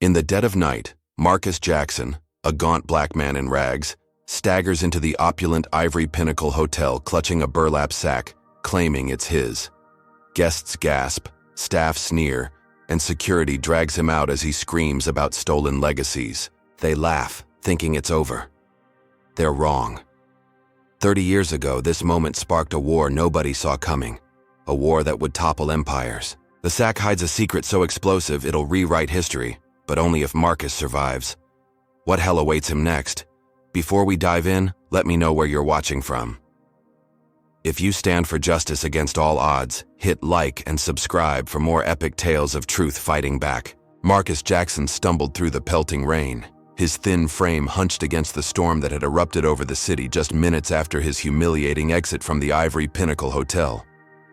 In the dead of night, Marcus Jackson, a gaunt black man in rags, staggers into the opulent Ivory Pinnacle Hotel clutching a burlap sack, claiming it's his. Guests gasp, staff sneer, and security drags him out as he screams about stolen legacies. They laugh, thinking it's over. They're wrong. 30 years ago, this moment sparked a war nobody saw coming. A war that would topple empires. The sack hides a secret so explosive it'll rewrite history, but only if Marcus survives. What hell awaits him next? Before we dive in, let me know where you're watching from. If you stand for justice against all odds, hit like and subscribe for more epic tales of truth fighting back. Marcus Jackson stumbled through the pelting rain, his thin frame hunched against the storm that had erupted over the city just minutes after his humiliating exit from the Ivory Pinnacle Hotel.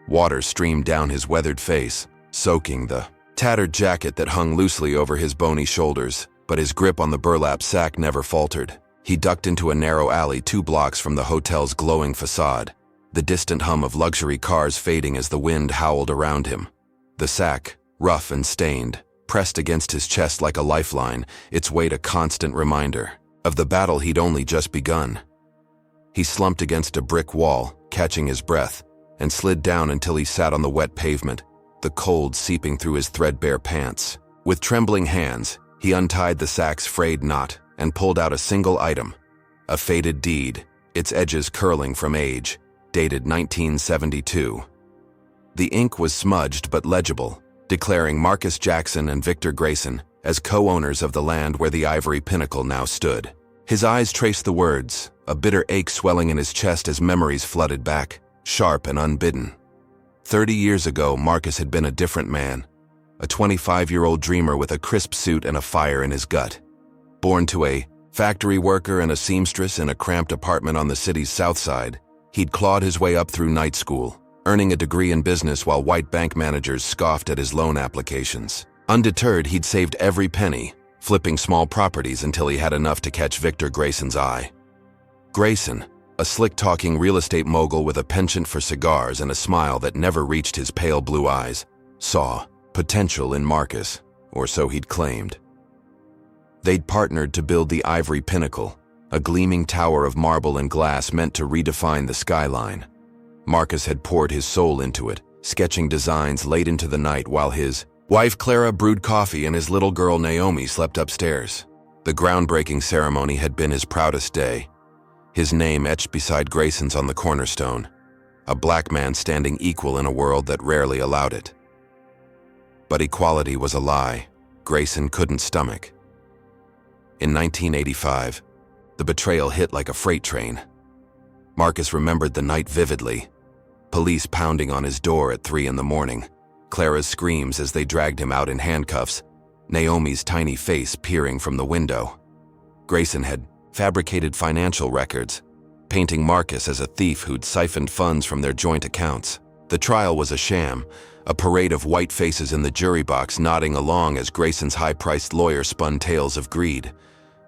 Water streamed down his weathered face, soaking the tattered jacket that hung loosely over his bony shoulders, but his grip on the burlap sack never faltered. He ducked into a narrow alley 2 blocks from the hotel's glowing facade, the distant hum of luxury cars fading as the wind howled around him. The sack, rough and stained, pressed against his chest like a lifeline, its weight a constant reminder of the battle he'd only just begun. He slumped against a brick wall, catching his breath, and slid down until he sat on the wet pavement, the cold seeping through his threadbare pants. With trembling hands, he untied the sack's frayed knot and pulled out a single item, a faded deed, its edges curling from age, dated 1972. The ink was smudged but legible, declaring Marcus Jackson and Victor Grayson as co-owners of the land where the Ivory Pinnacle now stood. His eyes traced the words, a bitter ache swelling in his chest as memories flooded back, sharp and unbidden. 30 years ago, Marcus had been a different man, a 25-year-old dreamer with a crisp suit and a fire in his gut. Born to a factory worker and a seamstress in a cramped apartment on the city's south side, he'd clawed his way up through night school, earning a degree in business while white bank managers scoffed at his loan applications. Undeterred, he'd saved every penny, flipping small properties until he had enough to catch Victor Grayson's eye. Grayson, a slick-talking real estate mogul with a penchant for cigars and a smile that never reached his pale blue eyes, saw potential in Marcus, or so he'd claimed. They'd partnered to build the Ivory Pinnacle, a gleaming tower of marble and glass meant to redefine the skyline. Marcus had poured his soul into it, sketching designs late into the night while his wife Clara brewed coffee and his little girl Naomi slept upstairs. The groundbreaking ceremony had been his proudest day, his name etched beside Grayson's on the cornerstone, a black man standing equal in a world that rarely allowed it. But equality was a lie Grayson couldn't stomach. In 1985, the betrayal hit like a freight train. Marcus remembered the night vividly. Police pounding on his door at 3 a.m, Clara's screams as they dragged him out in handcuffs, Naomi's tiny face peering from the window. Grayson had fabricated financial records, painting Marcus as a thief who'd siphoned funds from their joint accounts. The trial was a sham, a parade of white faces in the jury box nodding along as Grayson's high-priced lawyer spun tales of greed.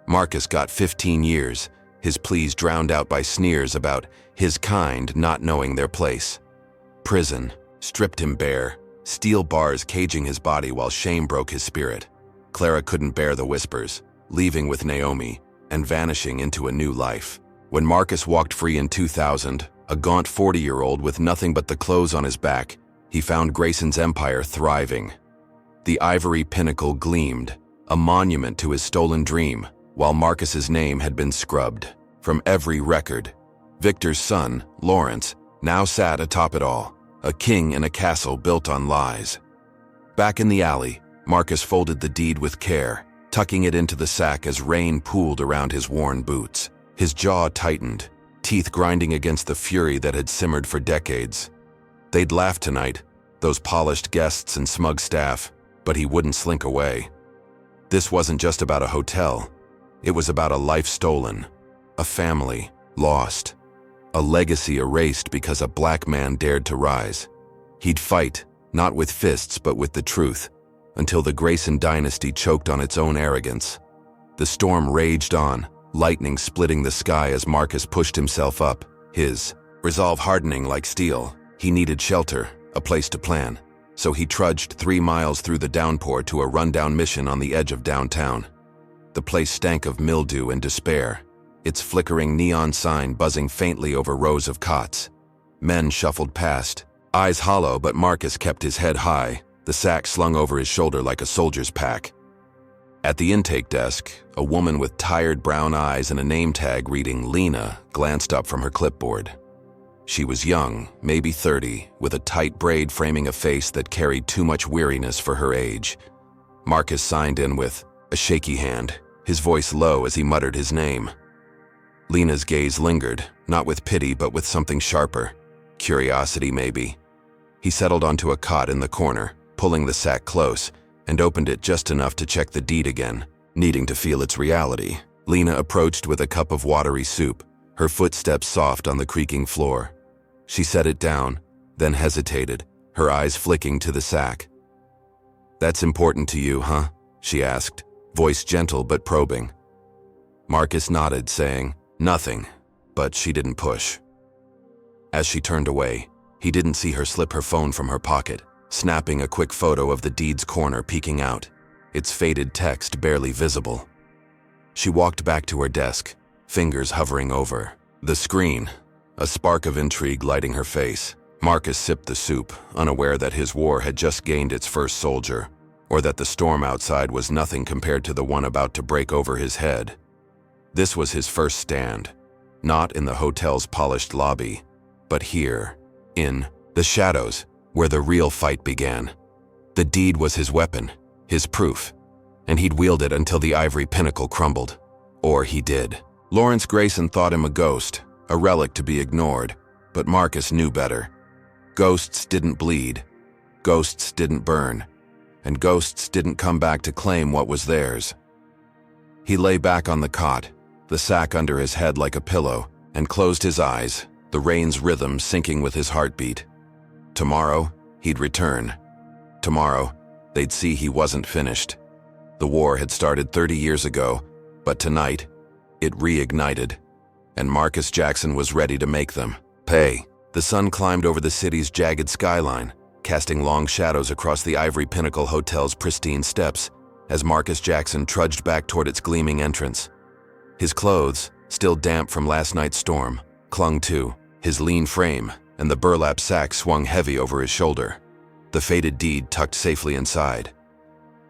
Marcus got 15 years, his pleas drowned out by sneers about his kind not knowing their place. Prison stripped him bare, steel bars caging his body while shame broke his spirit. Clara couldn't bear the whispers, leaving with Naomi and vanishing into a new life. When Marcus walked free in 2000, a gaunt 40-year-old with nothing but the clothes on his back, he found Grayson's empire thriving. The Ivory Pinnacle gleamed, a monument to his stolen dream, while Marcus's name had been scrubbed from every record. Victor's son, Lawrence, now sat atop it all, a king in a castle built on lies. Back in the alley, Marcus folded the deed with care, tucking it into the sack as rain pooled around his worn boots. His jaw tightened, teeth grinding against the fury that had simmered for decades. They'd laugh tonight, those polished guests and smug staff, but he wouldn't slink away. This wasn't just about a hotel. It was about a life stolen, a family lost, a legacy erased because a black man dared to rise. He'd fight, not with fists but with the truth, until the Grayson dynasty choked on its own arrogance. The storm raged on, lightning splitting the sky as Marcus pushed himself up, his resolve hardening like steel. He needed shelter, a place to plan, so he trudged 3 miles through the downpour to a rundown mission on the edge of downtown. The place stank of mildew and despair, its flickering neon sign buzzing faintly over rows of cots. Men shuffled past, eyes hollow, but Marcus kept his head high, the sack slung over his shoulder like a soldier's pack. At the intake desk, a woman with tired brown eyes and a name tag reading Lena glanced up from her clipboard. She was young, maybe 30, with a tight braid framing a face that carried too much weariness for her age. Marcus signed in with a shaky hand, his voice low as he muttered his name. Lena's gaze lingered, not with pity but with something sharper. Curiosity, maybe. He settled onto a cot in the corner, pulling the sack close, and opened it just enough to check the deed again, needing to feel its reality. Lena approached with a cup of watery soup, her footsteps soft on the creaking floor. She set it down, then hesitated, her eyes flicking to the sack. "That's important to you, huh?" she asked, voice gentle but probing. Marcus nodded, saying, "Nothing," but she didn't push. As she turned away, he didn't see her slip her phone from her pocket, snapping a quick photo of the deed's corner peeking out, its faded text barely visible. She walked back to her desk, fingers hovering over the screen, a spark of intrigue lighting her face. Marcus sipped the soup, unaware that his war had just gained its first soldier, or that the storm outside was nothing compared to the one about to break over his head. This was his first stand, not in the hotel's polished lobby, but here, in the shadows, where the real fight began. The deed was his weapon, his proof, and he'd wield it until the Ivory Pinnacle crumbled. Or he did. Lawrence Grayson thought him a ghost, a relic to be ignored, but Marcus knew better. Ghosts didn't bleed, ghosts didn't burn, and ghosts didn't come back to claim what was theirs. He lay back on the cot, the sack under his head like a pillow, and closed his eyes, the rain's rhythm syncing with his heartbeat. Tomorrow, he'd return. Tomorrow, they'd see he wasn't finished. The war had started 30 years ago, but tonight, it reignited, and Marcus Jackson was ready to make them pay. The sun climbed over the city's jagged skyline, casting long shadows across the Ivory Pinnacle Hotel's pristine steps as Marcus Jackson trudged back toward its gleaming entrance. His clothes, still damp from last night's storm, clung to his lean frame, and the burlap sack swung heavy over his shoulder, the faded deed tucked safely inside.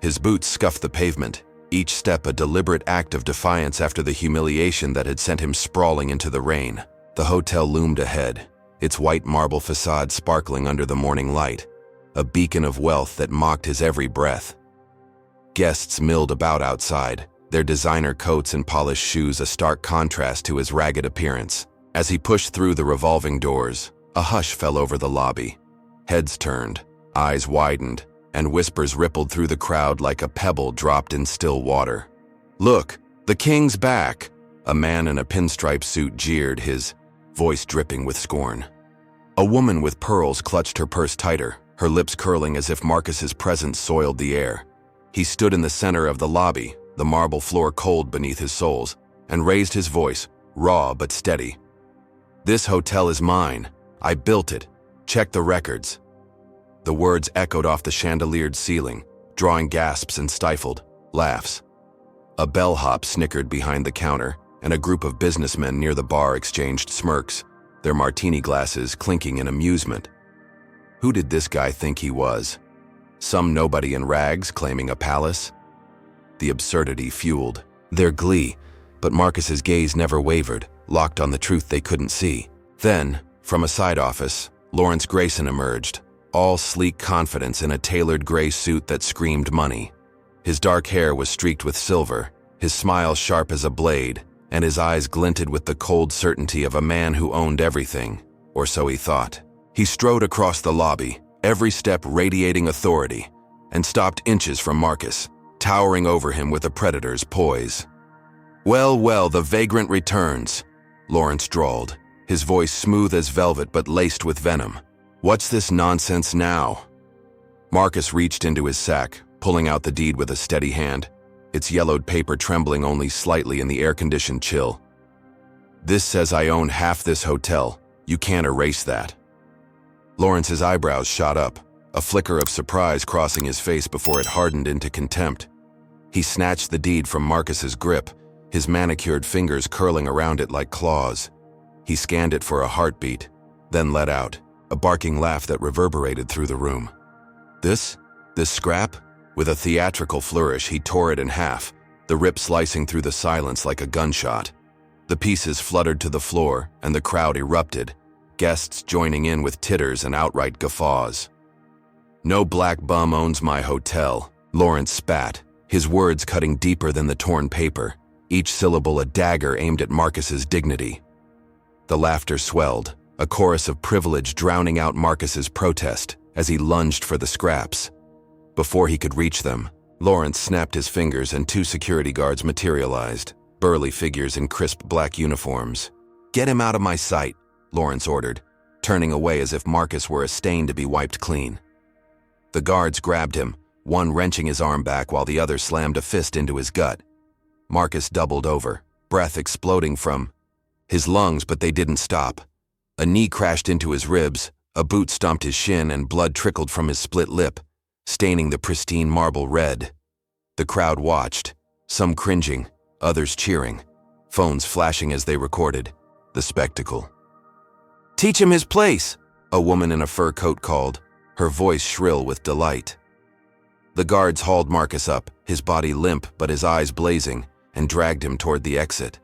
His boots scuffed the pavement, each step a deliberate act of defiance after the humiliation that had sent him sprawling into the rain. The hotel loomed ahead, its white marble facade sparkling under the morning light, a beacon of wealth that mocked his every breath. Guests milled about outside, their designer coats and polished shoes a stark contrast to his ragged appearance. As he pushed through the revolving doors, a hush fell over the lobby. Heads turned, eyes widened, and whispers rippled through the crowd like a pebble dropped in still water. "Look, the king's back!" A man in a pinstripe suit jeered, his voice dripping with scorn. A woman with pearls clutched her purse tighter, her lips curling as if Marcus's presence soiled the air. He stood in the center of the lobby, the marble floor cold beneath his soles, and raised his voice, raw but steady. "This hotel is mine. I built it. Check the records." The words echoed off the chandeliered ceiling, drawing gasps and stifled laughs. A bellhop snickered behind the counter, and a group of businessmen near the bar exchanged smirks, their martini glasses clinking in amusement. Who did this guy think he was? Some nobody in rags claiming a palace? The absurdity fueled their glee, but Marcus's gaze never wavered, locked on the truth they couldn't see. Then, from a side office, Lawrence Grayson emerged, all sleek confidence in a tailored gray suit that screamed money. His dark hair was streaked with silver, his smile sharp as a blade, and his eyes glinted with the cold certainty of a man who owned everything, or so he thought. He strode across the lobby, every step radiating authority, and stopped inches from Marcus, towering over him with a predator's poise. "Well, well, the vagrant returns," Lawrence drawled, his voice smooth as velvet but laced with venom. "What's this nonsense now?" Marcus reached into his sack, pulling out the deed with a steady hand, its yellowed paper trembling only slightly in the air-conditioned chill. "This says I own half this hotel. You can't erase that." Lawrence's eyebrows shot up, a flicker of surprise crossing his face before it hardened into contempt. He snatched the deed from Marcus's grip, his manicured fingers curling around it like claws. He scanned it for a heartbeat, then let out a barking laugh that reverberated through the room. This scrap? With a theatrical flourish, he tore it in half, the rip slicing through the silence like a gunshot. The pieces fluttered to the floor, and the crowd erupted, guests joining in with titters and outright guffaws. "No black bum owns my hotel," Lawrence spat, his words cutting deeper than the torn paper, each syllable a dagger aimed at Marcus's dignity. The laughter swelled, a chorus of privilege drowning out Marcus's protest as he lunged for the scraps. Before he could reach them, Lawrence snapped his fingers and two security guards materialized, burly figures in crisp black uniforms. "Get him out of my sight," Lawrence ordered, turning away as if Marcus were a stain to be wiped clean. The guards grabbed him, one wrenching his arm back while the other slammed a fist into his gut. Marcus doubled over, breath exploding from his lungs, but they didn't stop. A knee crashed into his ribs, a boot stomped his shin, and blood trickled from his split lip, staining the pristine marble red. The crowd watched, some cringing, others cheering, phones flashing as they recorded the spectacle. "Teach him his place," a woman in a fur coat called, her voice shrill with delight. The guards hauled Marcus up, his body limp but his eyes blazing, and dragged him toward the exit.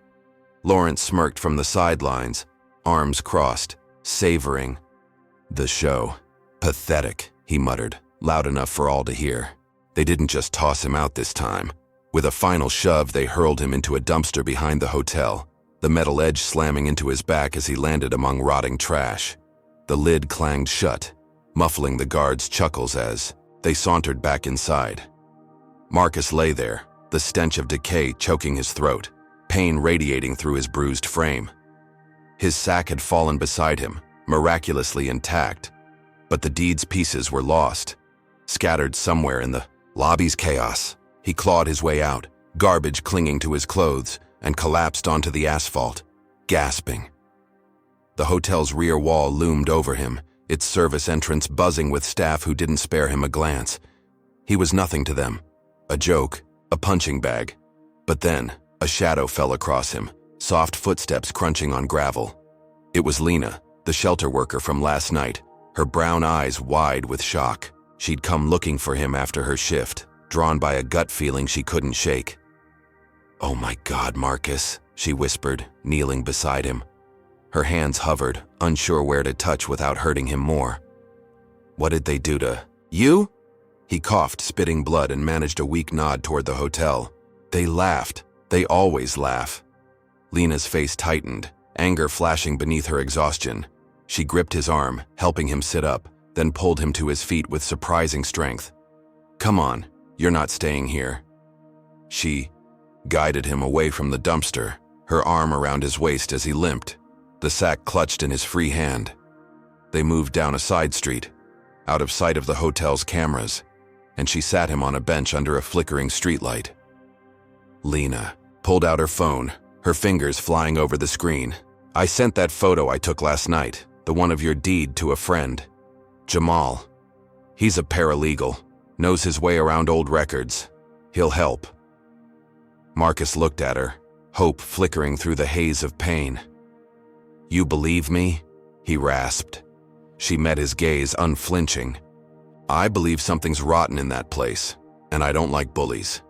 Lawrence smirked from the sidelines, arms crossed, savoring the show. "Pathetic," he muttered, loud enough for all to hear. They didn't just toss him out this time. With a final shove, they hurled him into a dumpster behind the hotel, the metal edge slamming into his back as he landed among rotting trash. The lid clanged shut, muffling the guards' chuckles as they sauntered back inside. Marcus lay there, the stench of decay choking his throat, pain radiating through his bruised frame. His sack had fallen beside him, miraculously intact, but the deed's pieces were lost, scattered somewhere in the lobby's chaos. He clawed his way out, garbage clinging to his clothes, and collapsed onto the asphalt, gasping. The hotel's rear wall loomed over him, its service entrance buzzing with staff who didn't spare him a glance. He was nothing to them, a joke, a punching bag. But then, a shadow fell across him, soft footsteps crunching on gravel. It was Lena, the shelter worker from last night, her brown eyes wide with shock. She'd come looking for him after her shift, drawn by a gut feeling she couldn't shake. "Oh my God, Marcus," she whispered, kneeling beside him. Her hands hovered, unsure where to touch without hurting him more. "What did they do to you?" He coughed, spitting blood, and managed a weak nod toward the hotel. "They laughed. They always laugh." Lena's face tightened, anger flashing beneath her exhaustion. She gripped his arm, helping him sit up, then pulled him to his feet with surprising strength. "Come on, you're not staying here." She guided him away from the dumpster, her arm around his waist as he limped, the sack clutched in his free hand. They moved down a side street, out of sight of the hotel's cameras, and she sat him on a bench under a flickering streetlight. Lena pulled out her phone, her fingers flying over the screen. "I sent that photo I took last night, the one of your deed, to a friend. Jamal. He's a paralegal, knows his way around old records. He'll help." Marcus looked at her, hope flickering through the haze of pain. "You believe me?" he rasped. She met his gaze unflinching. "I believe something's rotten in that place, and I don't like bullies."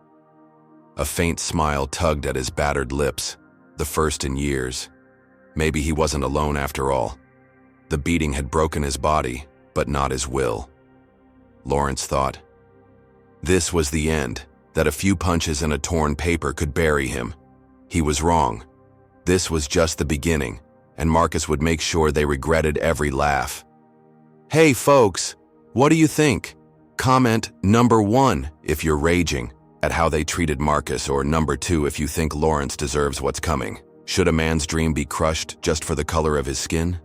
A faint smile tugged at his battered lips, the first in years. Maybe he wasn't alone after all. The beating had broken his body, but not his will. Lawrence thought. This was the end, that a few punches and a torn paper could bury him. He was wrong. This was just the beginning, and Marcus would make sure they regretted every laugh. Hey folks, what do you think? Comment number 1 if you're raging at how they treated Marcus, or number 2 if you think Lawrence deserves what's coming. Should a man's dream be crushed just for the color of his skin?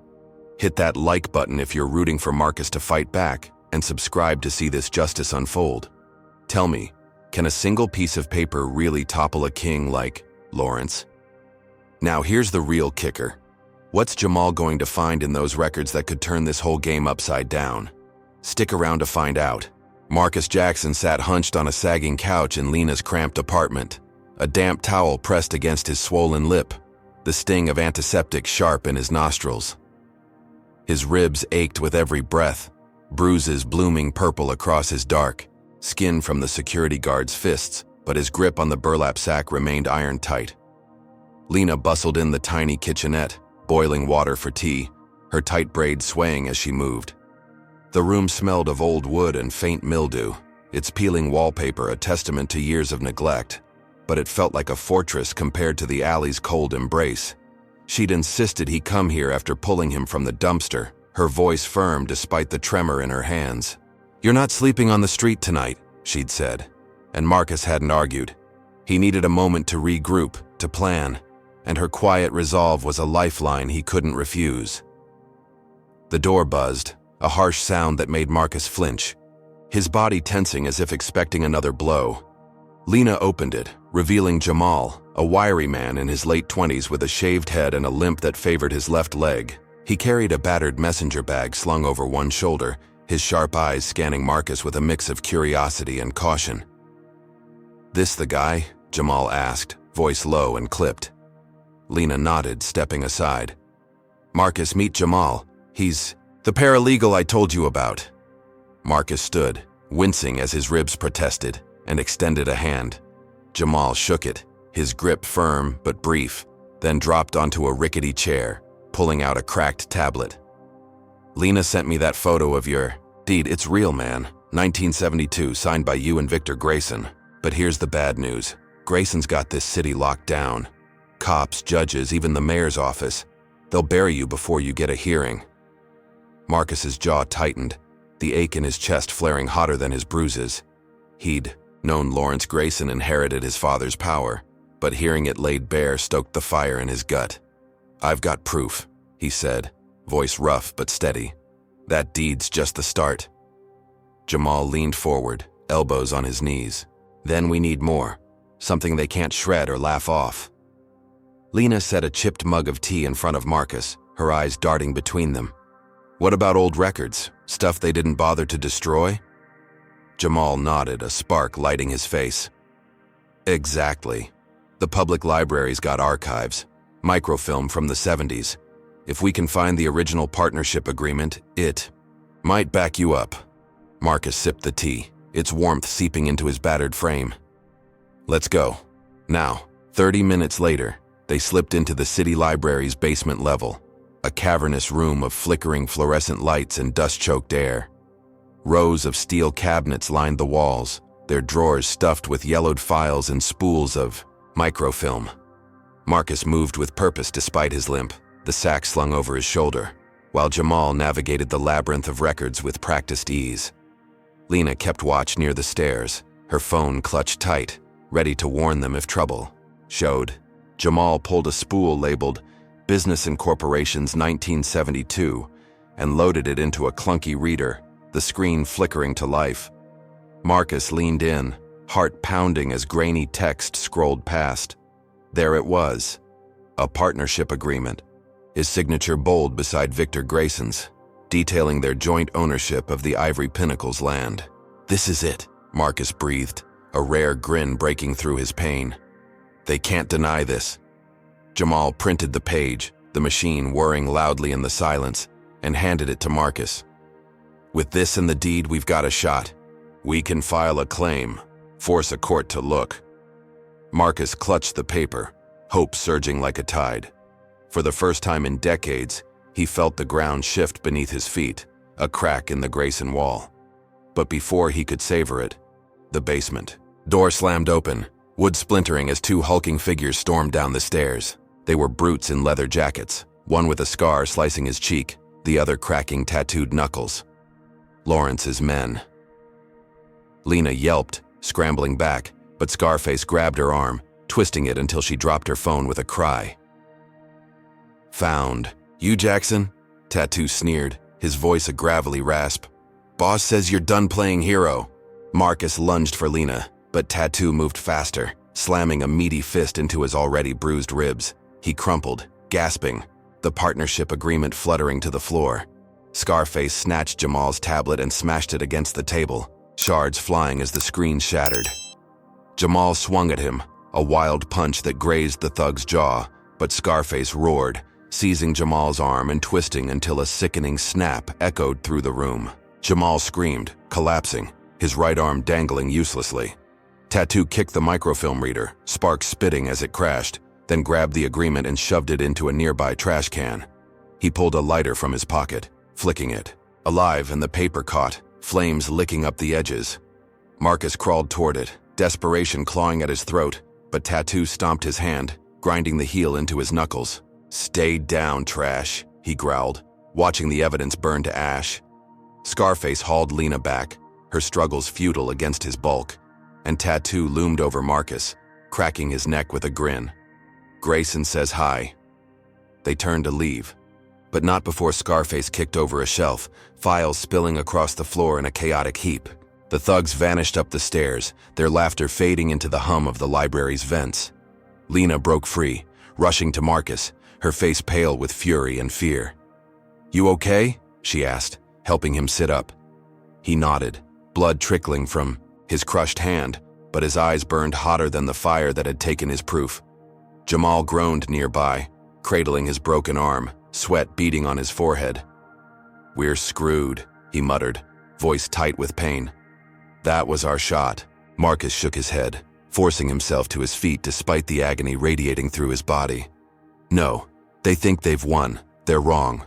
Hit that like button if you're rooting for Marcus to fight back, and subscribe to see this justice unfold. Tell me, can a single piece of paper really topple a king like Lawrence? Now here's the real kicker. What's Jamal going to find in those records that could turn this whole game upside down? Stick around to find out. Marcus Jackson sat hunched on a sagging couch in Lena's cramped apartment, a damp towel pressed against his swollen lip, the sting of antiseptic sharp in his nostrils. His ribs ached with every breath, bruises blooming purple across his dark skin from the security guard's fists, but his grip on the burlap sack remained iron-tight. Lena bustled in the tiny kitchenette, boiling water for tea, her tight braids swaying as she moved. The room smelled of old wood and faint mildew, its peeling wallpaper a testament to years of neglect, but it felt like a fortress compared to the alley's cold embrace. She'd insisted he come here after pulling him from the dumpster, her voice firm despite the tremor in her hands. "You're not sleeping on the street tonight," she'd said, and Marcus hadn't argued. He needed a moment to regroup, to plan, and her quiet resolve was a lifeline he couldn't refuse. The door buzzed, a harsh sound that made Marcus flinch, his body tensing as if expecting another blow. Lena opened it, revealing Jamal, a wiry man in his late 20s with a shaved head and a limp that favored his left leg. He carried a battered messenger bag slung over one shoulder, his sharp eyes scanning Marcus with a mix of curiosity and caution. "This the guy?" Jamal asked, voice low and clipped. Lena nodded, stepping aside. "Marcus, meet Jamal. He's the paralegal I told you about." Marcus stood, wincing as his ribs protested, and extended a hand. Jamal shook it, his grip firm but brief, then dropped onto a rickety chair, pulling out a cracked tablet. "Lena sent me that photo of your deed. It's real, man. 1972, signed by you and Victor Grayson. But here's the bad news. Grayson's got this city locked down. Cops, judges, even the mayor's office. They'll bury you before you get a hearing." Marcus's jaw tightened, the ache in his chest flaring hotter than his bruises. He'd known Lawrence Grayson inherited his father's power, but hearing it laid bare stoked the fire in his gut. "I've got proof," he said, voice rough but steady. "That deed's just the start." Jamal leaned forward, elbows on his knees. "Then we need more, something they can't shred or laugh off." Lena set a chipped mug of tea in front of Marcus, her eyes darting between them. "What about old records? Stuff they didn't bother to destroy?" Jamal nodded, a spark lighting his face. "Exactly. The public library's got archives, microfilm from the 70s. If we can find the original partnership agreement, it might back you up." Marcus sipped the tea, its warmth seeping into his battered frame. "Let's go." Now, 30 minutes later, they slipped into the city library's basement level, a cavernous room of flickering fluorescent lights and dust-choked air. Rows of steel cabinets lined the walls, their drawers stuffed with yellowed files and spools of microfilm. Marcus moved with purpose despite his limp, the sack slung over his shoulder, while Jamal navigated the labyrinth of records with practiced ease. Lena kept watch near the stairs, her phone clutched tight, ready to warn them if trouble showed. Jamal pulled a spool labeled Business and Corporations 1972 and loaded it into a clunky reader, the screen flickering to life. Marcus leaned in, heart pounding as grainy text scrolled past. There it was, a partnership agreement, his signature bold beside Victor Grayson's, detailing their joint ownership of the Ivory Pinnacle's land. "This is it," Marcus breathed, a rare grin breaking through his pain. "They can't deny this." Jamal printed the page, the machine whirring loudly in the silence, and handed it to Marcus. "With this and the deed, we've got a shot. We can file a claim, force a court to look." Marcus clutched the paper, hope surging like a tide. For the first time in decades, he felt the ground shift beneath his feet, a crack in the Grayson wall. But before he could savor it, the basement door slammed open, wood splintering as two hulking figures stormed down the stairs. They were brutes in leather jackets, one with a scar slicing his cheek, the other cracking tattooed knuckles. Lawrence's men. Lena yelped, scrambling back, but Scarface grabbed her arm, twisting it until she dropped her phone with a cry. "Found. You, Jackson?" Tattoo sneered, his voice a gravelly rasp. "Boss says you're done playing hero." Marcus lunged for Lena, but Tattoo moved faster, slamming a meaty fist into his already bruised ribs. He crumpled, gasping, the partnership agreement fluttering to the floor. Scarface snatched Jamal's tablet and smashed it against the table, shards flying as the screen shattered. Jamal swung at him, a wild punch that grazed the thug's jaw, but Scarface roared, seizing Jamal's arm and twisting until a sickening snap echoed through the room. Jamal screamed, collapsing, his right arm dangling uselessly. Tattoo kicked the microfilm reader, sparks spitting as it crashed, then grabbed the agreement and shoved it into a nearby trash can. He pulled a lighter from his pocket, flicking it. Alive, and the paper caught, flames licking up the edges. Marcus crawled toward it, desperation clawing at his throat, but Tattoo stomped his hand, grinding the heel into his knuckles. "Stay down, trash," he growled, watching the evidence burn to ash. Scarface hauled Lena back, her struggles futile against his bulk, and Tattoo loomed over Marcus, cracking his neck with a grin. "Grayson says hi." They turned to leave, but not before Scarface kicked over a shelf, files spilling across the floor in a chaotic heap. The thugs vanished up the stairs, their laughter fading into the hum of the library's vents. Lena broke free, rushing to Marcus, her face pale with fury and fear. "You okay?" she asked, helping him sit up. He nodded, blood trickling from his crushed hand, but his eyes burned hotter than the fire that had taken his proof. Jamal groaned nearby, cradling his broken arm, sweat beading on his forehead. "We're screwed," he muttered, voice tight with pain. "That was our shot." Marcus shook his head, forcing himself to his feet despite the agony radiating through his body. "No, they think they've won. They're wrong."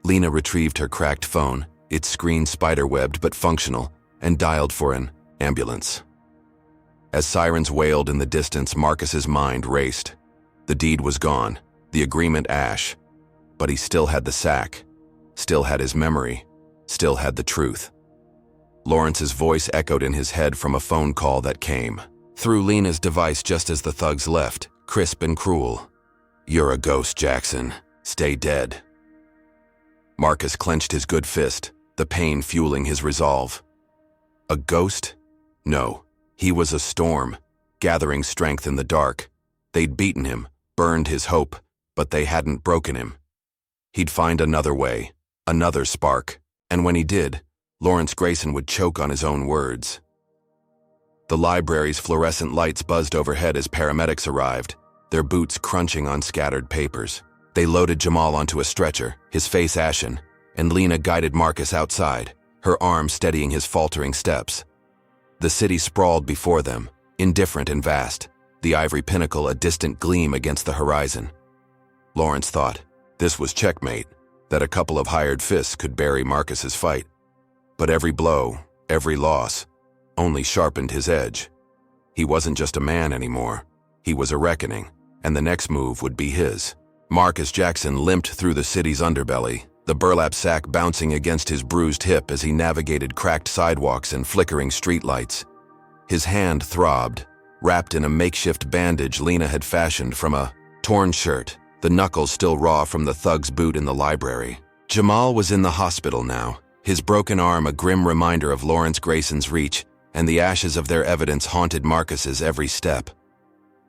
Lena retrieved her cracked phone, its screen spider-webbed but functional, and dialed for an ambulance. As sirens wailed in the distance, Marcus's mind raced. The deed was gone, the agreement ash, but he still had the sack, still had his memory, still had the truth. Lawrence's voice echoed in his head from a phone call that came through Lena's device just as the thugs left, crisp and cruel. "You're a ghost, Jackson. Stay dead." Marcus clenched his good fist, the pain fueling his resolve. A ghost? No, he was a storm, gathering strength in the dark. They'd beaten him, burned his hope, but they hadn't broken him. He'd find another way, another spark, and when he did, Lawrence Grayson would choke on his own words. The library's fluorescent lights buzzed overhead as paramedics arrived, their boots crunching on scattered papers. They loaded Jamal onto a stretcher, his face ashen, and Lena guided Marcus outside, her arm steadying his faltering steps. The city sprawled before them, indifferent and vast, the Ivory Pinnacle a distant gleam against the horizon. Lawrence thought this was checkmate, that a couple of hired fists could bury Marcus's fight. But every blow, every loss, only sharpened his edge. He wasn't just a man anymore. He was a reckoning, and the next move would be his. Marcus Jackson limped through the city's underbelly, the burlap sack bouncing against his bruised hip as he navigated cracked sidewalks and flickering streetlights. His hand throbbed, wrapped in a makeshift bandage Lena had fashioned from a torn shirt, the knuckles still raw from the thug's boot in the library. Jamal was in the hospital now, his broken arm a grim reminder of Lawrence Grayson's reach, and the ashes of their evidence haunted Marcus's every step.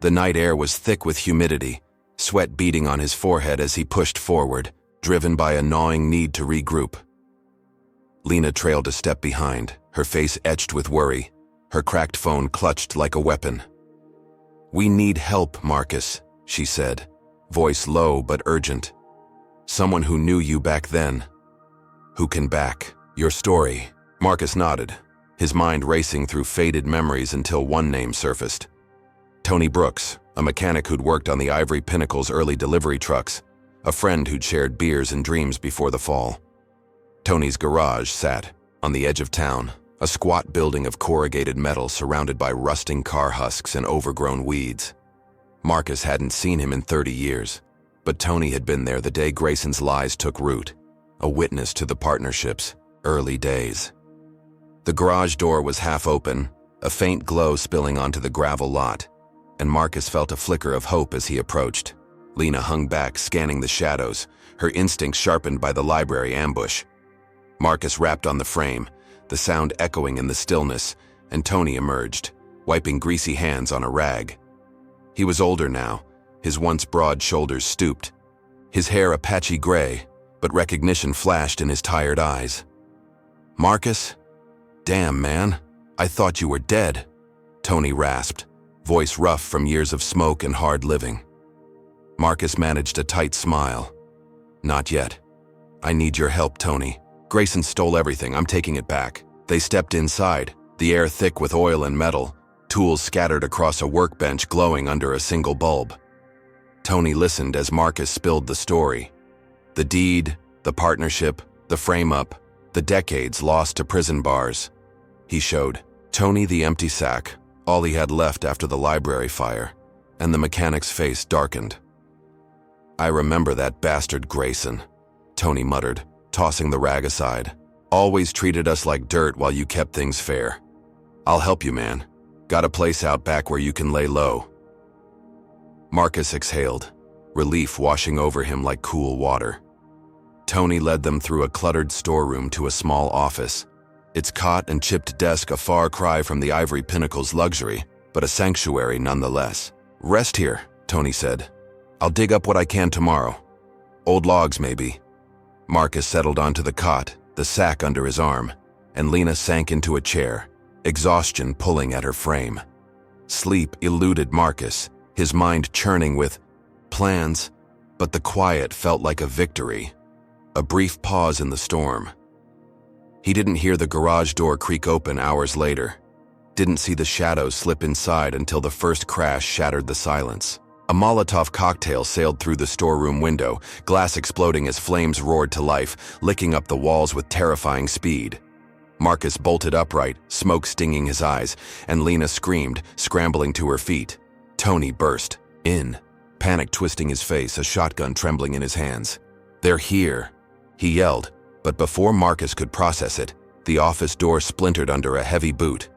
The night air was thick with humidity, sweat beading on his forehead as he pushed forward, driven by a gnawing need to regroup. Lena trailed a step behind, her face etched with worry, her cracked phone clutched like a weapon. "We need help, Marcus," she said, voice low but urgent. "Someone who knew you back then. Who can back your story?" Marcus nodded, his mind racing through faded memories until one name surfaced. Tony Brooks, a mechanic who'd worked on the Ivory Pinnacle's early delivery trucks, a friend who'd shared beers and dreams before the fall. Tony's garage sat on the edge of town, a squat building of corrugated metal surrounded by rusting car husks and overgrown weeds. Marcus hadn't seen him in 30 years, but Tony had been there the day Grayson's lies took root, a witness to the partnership's early days. The garage door was half open, a faint glow spilling onto the gravel lot, and Marcus felt a flicker of hope as he approached. Lena hung back, scanning the shadows, her instincts sharpened by the library ambush. Marcus rapped on the frame, the sound echoing in the stillness, and Tony emerged, wiping greasy hands on a rag. He was older now, his once broad shoulders stooped, his hair a patchy gray, but recognition flashed in his tired eyes. "Marcus? Damn, man. I thought you were dead," Tony rasped, voice rough from years of smoke and hard living. Marcus managed a tight smile. "Not yet. I need your help, Tony. Grayson stole everything. I'm taking it back." They stepped inside, the air thick with oil and metal, tools scattered across a workbench glowing under a single bulb. Tony listened as Marcus spilled the story. The deed, the partnership, the frame-up, the decades lost to prison bars. He showed Tony the empty sack, all he had left after the library fire, and the mechanic's face darkened. "I remember that bastard Grayson," Tony muttered, tossing the rag aside. "Always treated us like dirt while you kept things fair. I'll help you, man. Got a place out back where you can lay low." Marcus exhaled, relief washing over him like cool water. Tony led them through a cluttered storeroom to a small office, its cot and chipped desk a far cry from the Ivory Pinnacle's luxury, but a sanctuary nonetheless. "Rest here," Tony said. "I'll dig up what I can tomorrow. Old logs, maybe." Marcus settled onto the cot, the sack under his arm, and Lena sank into a chair, exhaustion pulling at her frame. Sleep eluded Marcus, his mind churning with plans, but the quiet felt like a victory, a brief pause in the storm. He didn't hear the garage door creak open hours later, didn't see the shadows slip inside until the first crash shattered the silence. A Molotov cocktail sailed through the storeroom window, glass exploding as flames roared to life, licking up the walls with terrifying speed. Marcus bolted upright, smoke stinging his eyes, and Lena screamed, scrambling to her feet. Tony burst in, panic twisting his face, a shotgun trembling in his hands. "They're here," he yelled, but before Marcus could process it, the office door splintered under a heavy boot.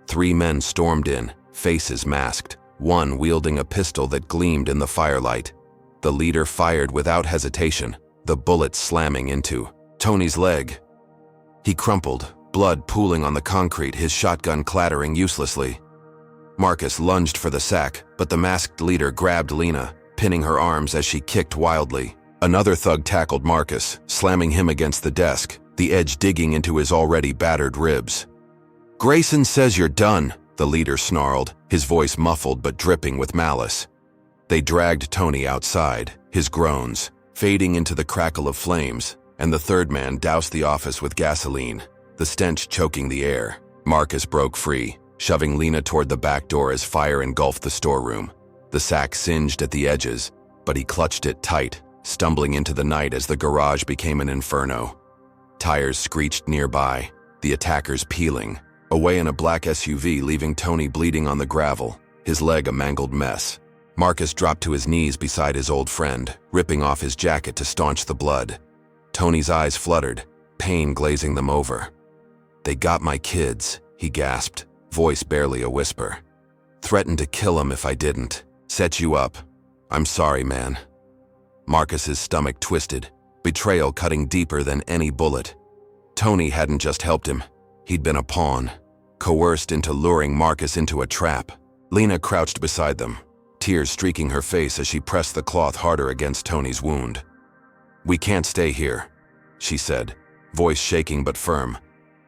3 men stormed in, faces masked, one wielding a pistol that gleamed in the firelight. The leader fired without hesitation, the bullet slamming into Tony's leg. He crumpled, blood pooling on the concrete, his shotgun clattering uselessly. Marcus lunged for the sack, but the masked leader grabbed Lena, pinning her arms as she kicked wildly. Another thug tackled Marcus, slamming him against the desk, the edge digging into his already battered ribs. "Grayson says you're done," the leader snarled, his voice muffled but dripping with malice. They dragged Tony outside, his groans fading into the crackle of flames, and the third man doused the office with gasoline, the stench choking the air. Marcus broke free, shoving Lena toward the back door as fire engulfed the storeroom. The sack singed at the edges, but he clutched it tight, stumbling into the night as the garage became an inferno. Tires screeched nearby, the attackers peeling, away in a black SUV, leaving Tony bleeding on the gravel, his leg a mangled mess. Marcus dropped to his knees beside his old friend, ripping off his jacket to staunch the blood. Tony's eyes fluttered, pain glazing them over. "They got my kids," he gasped, voice barely a whisper. "Threatened to kill him if I didn't. Set you up. I'm sorry, man." Marcus's stomach twisted, betrayal cutting deeper than any bullet. Tony hadn't just helped him. He'd been a pawn, coerced into luring Marcus into a trap. Lena crouched beside them, tears streaking her face as she pressed the cloth harder against Tony's wound. "We can't stay here," she said, voice shaking but firm.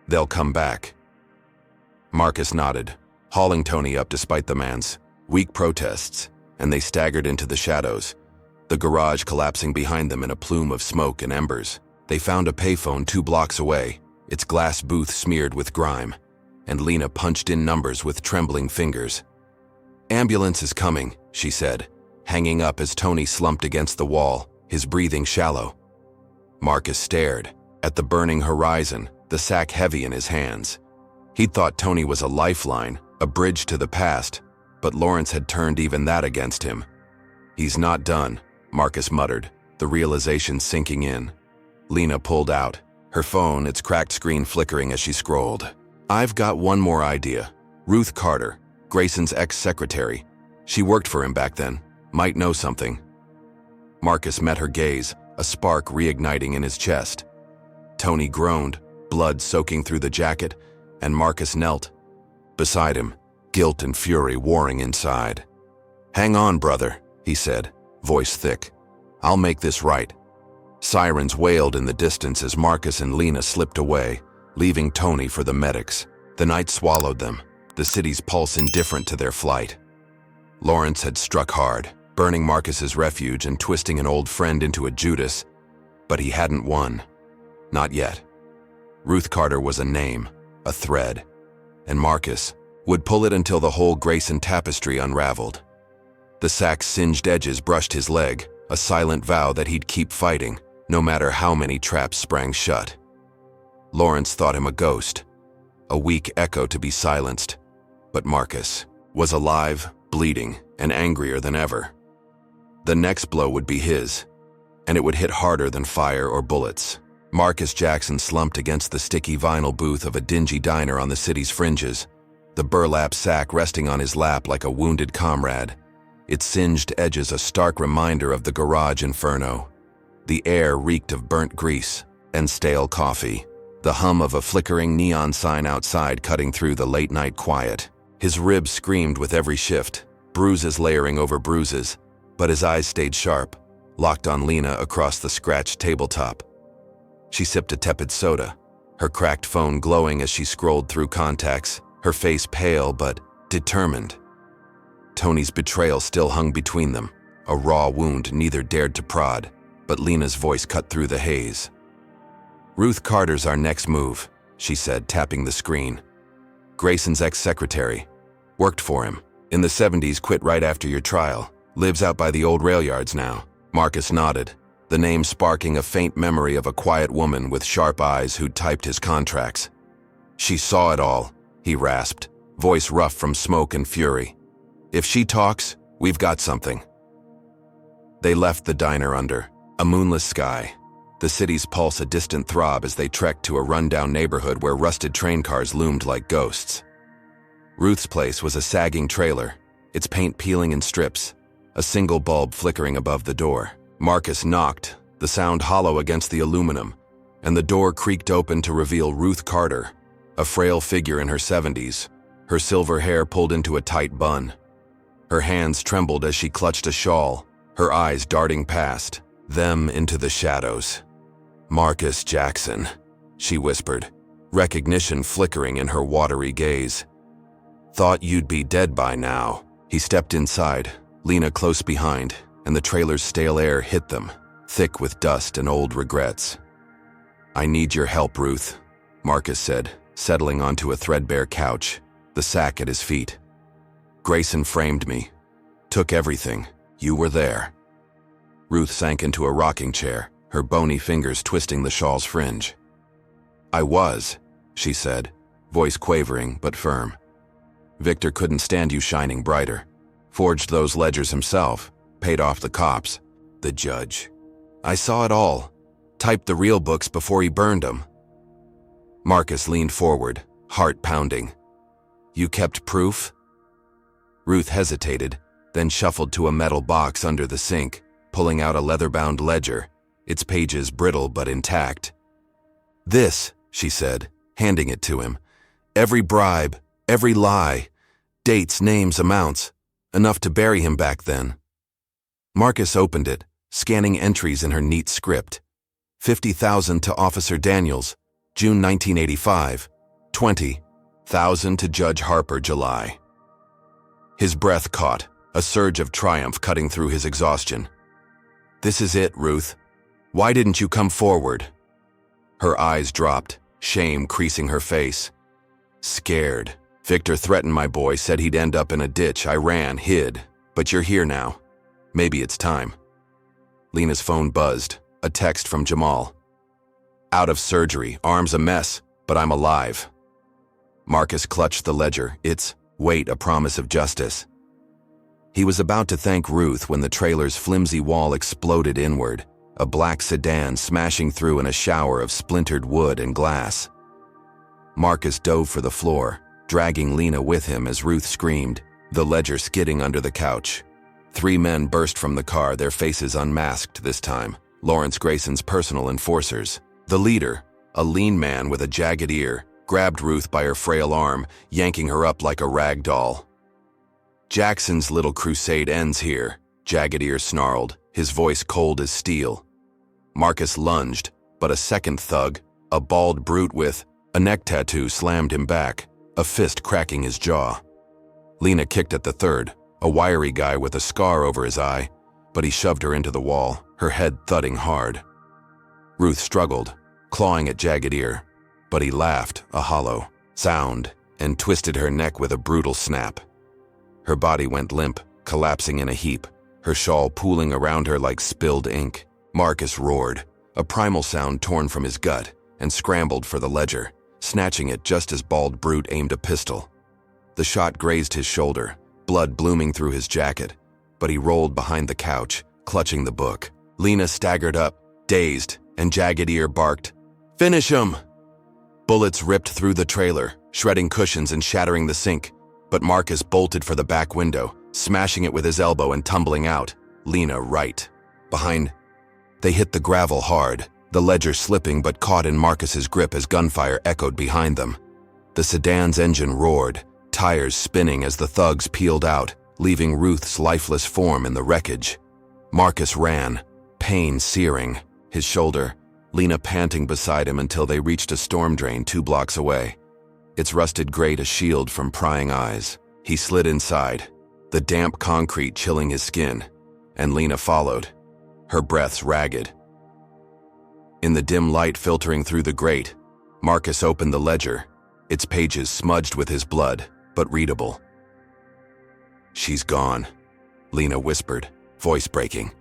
"They'll come back." Marcus nodded, hauling Tony up despite the man's weak protests, and they staggered into the shadows, the garage collapsing behind them in a plume of smoke and embers. They found a payphone 2 blocks away, its glass booth smeared with grime, and Lena punched in numbers with trembling fingers. "Ambulance is coming," she said, hanging up as Tony slumped against the wall, his breathing shallow. Marcus stared at the burning horizon, the sack heavy in his hands. He'd thought Tony was a lifeline, a bridge to the past, but Lawrence had turned even that against him. "He's not done," Marcus muttered, the realization sinking in. Lena pulled out, her phone, its cracked screen flickering as she scrolled. "I've got one more idea. Ruth Carter, Grayson's ex-secretary. She worked for him back then. Might know something." Marcus met her gaze, a spark reigniting in his chest. Tony groaned, blood soaking through the jacket, and Marcus knelt beside him, guilt and fury warring inside. "Hang on, brother," he said, voice thick. "I'll make this right." Sirens wailed in the distance as Marcus and Lena slipped away, leaving Tony for the medics. The night swallowed them, the city's pulse indifferent to their flight. Lawrence had struck hard, burning Marcus's refuge and twisting an old friend into a Judas, but he hadn't won. Not yet. Ruth Carter was a name, a thread, and Marcus would pull it until the whole Grayson tapestry unraveled. The sack's singed edges brushed his leg, a silent vow that he'd keep fighting, no matter how many traps sprang shut. Lawrence thought him a ghost, a weak echo to be silenced, but Marcus was alive, bleeding, and angrier than ever. The next blow would be his, and it would hit harder than fire or bullets. Marcus Jackson slumped against the sticky vinyl booth of a dingy diner on the city's fringes, the burlap sack resting on his lap like a wounded comrade, its singed edges a stark reminder of the garage inferno. The air reeked of burnt grease and stale coffee, the hum of a flickering neon sign outside cutting through the late-night quiet. His ribs screamed with every shift, bruises layering over bruises, but his eyes stayed sharp, locked on Lena across the scratched tabletop. She sipped a tepid soda, her cracked phone glowing as she scrolled through contacts, her face pale but determined. Tony's betrayal still hung between them, a raw wound neither dared to prod, but Lena's voice cut through the haze. "Ruth Carter's our next move," she said, tapping the screen. "Grayson's ex-secretary. Worked for him. In the 70s, quit right after your trial. Lives out by the old rail yards now." Marcus nodded, the name sparking a faint memory of a quiet woman with sharp eyes who'd typed his contracts. "She saw it all," he rasped, voice rough from smoke and fury. "If she talks, we've got something." They left the diner under a moonless sky, the city's pulse a distant throb as they trekked to a rundown neighborhood where rusted train cars loomed like ghosts. Ruth's place was a sagging trailer, its paint peeling in strips, a single bulb flickering above the door. Marcus knocked, the sound hollow against the aluminum, and the door creaked open to reveal Ruth Carter, a frail figure in her 70s, her silver hair pulled into a tight bun. Her hands trembled as she clutched a shawl, her eyes darting past them into the shadows. "Marcus Jackson," she whispered, recognition flickering in her watery gaze. "Thought you'd be dead by now." He stepped inside, Lena close behind, and the trailer's stale air hit them, thick with dust and old regrets. "I need your help, Ruth," Marcus said, settling onto a threadbare couch, the sack at his feet. "Grayson framed me. Took everything. You were there." Ruth sank into a rocking chair, her bony fingers twisting the shawl's fringe. "I was," she said, voice quavering but firm. "Victor couldn't stand you shining brighter. Forged those ledgers himself, paid off the cops, the judge. I saw it all. Typed the real books before he burned them." Marcus leaned forward, heart pounding. "You kept proof?" Ruth hesitated, then shuffled to a metal box under the sink, pulling out a leather-bound ledger, its pages brittle but intact. "This," she said, handing it to him. "Every bribe, every lie, dates, names, amounts, enough to bury him back then." Marcus opened it, scanning entries in her neat script. 50,000 to Officer Daniels, June 1985. 20,000 to Judge Harper, July. His breath caught, a surge of triumph cutting through his exhaustion. "This is it, Ruth. Why didn't you come forward?" Her eyes dropped, shame creasing her face. "Scared. Victor threatened my boy, said he'd end up in a ditch. I ran, hid. But you're here now. Maybe it's time." Lena's phone buzzed, a text from Jamal. "Out of surgery, arms a mess, but I'm alive." Marcus clutched the ledger, its weight a promise of justice. He was about to thank Ruth when the trailer's flimsy wall exploded inward, a black sedan smashing through in a shower of splintered wood and glass. Marcus dove for the floor, dragging Lena with him as Ruth screamed, the ledger skidding under the couch. 3 men burst from the car, their faces unmasked this time, Lawrence Grayson's personal enforcers. The leader, a lean man with a jagged ear, grabbed Ruth by her frail arm, yanking her up like a rag doll. "Jackson's little crusade ends here," Jagged Ear snarled, his voice cold as steel. Marcus lunged, but a second thug, a bald brute with a neck tattoo, slammed him back, a fist cracking his jaw. Lena kicked at the third, a wiry guy with a scar over his eye, but he shoved her into the wall, her head thudding hard. Ruth struggled, clawing at jagged ear, but he laughed, a hollow sound, and twisted her neck with a brutal snap. Her body went limp, collapsing in a heap, her shawl pooling around her like spilled ink. Marcus roared, a primal sound torn from his gut, and scrambled for the ledger, snatching it just as bald brute aimed a pistol. The shot grazed his shoulder, blood blooming through his jacket, but he rolled behind the couch, clutching the book. Lena staggered up, dazed, and Jagged Ear barked, "Finish him!" Bullets ripped through the trailer, shredding cushions and shattering the sink, but Marcus bolted for the back window, smashing it with his elbow and tumbling out, Lena right behind. They hit the gravel hard, the ledger slipping but caught in Marcus's grip as gunfire echoed behind them. The sedan's engine roared, tires spinning as the thugs peeled out, leaving Ruth's lifeless form in the wreckage. Marcus ran, pain searing his shoulder, Lena panting beside him until they reached a storm drain 2 blocks away. Its rusted grate a shield from prying eyes. He slid inside, the damp concrete chilling his skin, and Lena followed, her breaths ragged. In the dim light filtering through the grate, Marcus opened the ledger, its pages smudged with his blood, but readable. "She's gone," Lena whispered, voice breaking.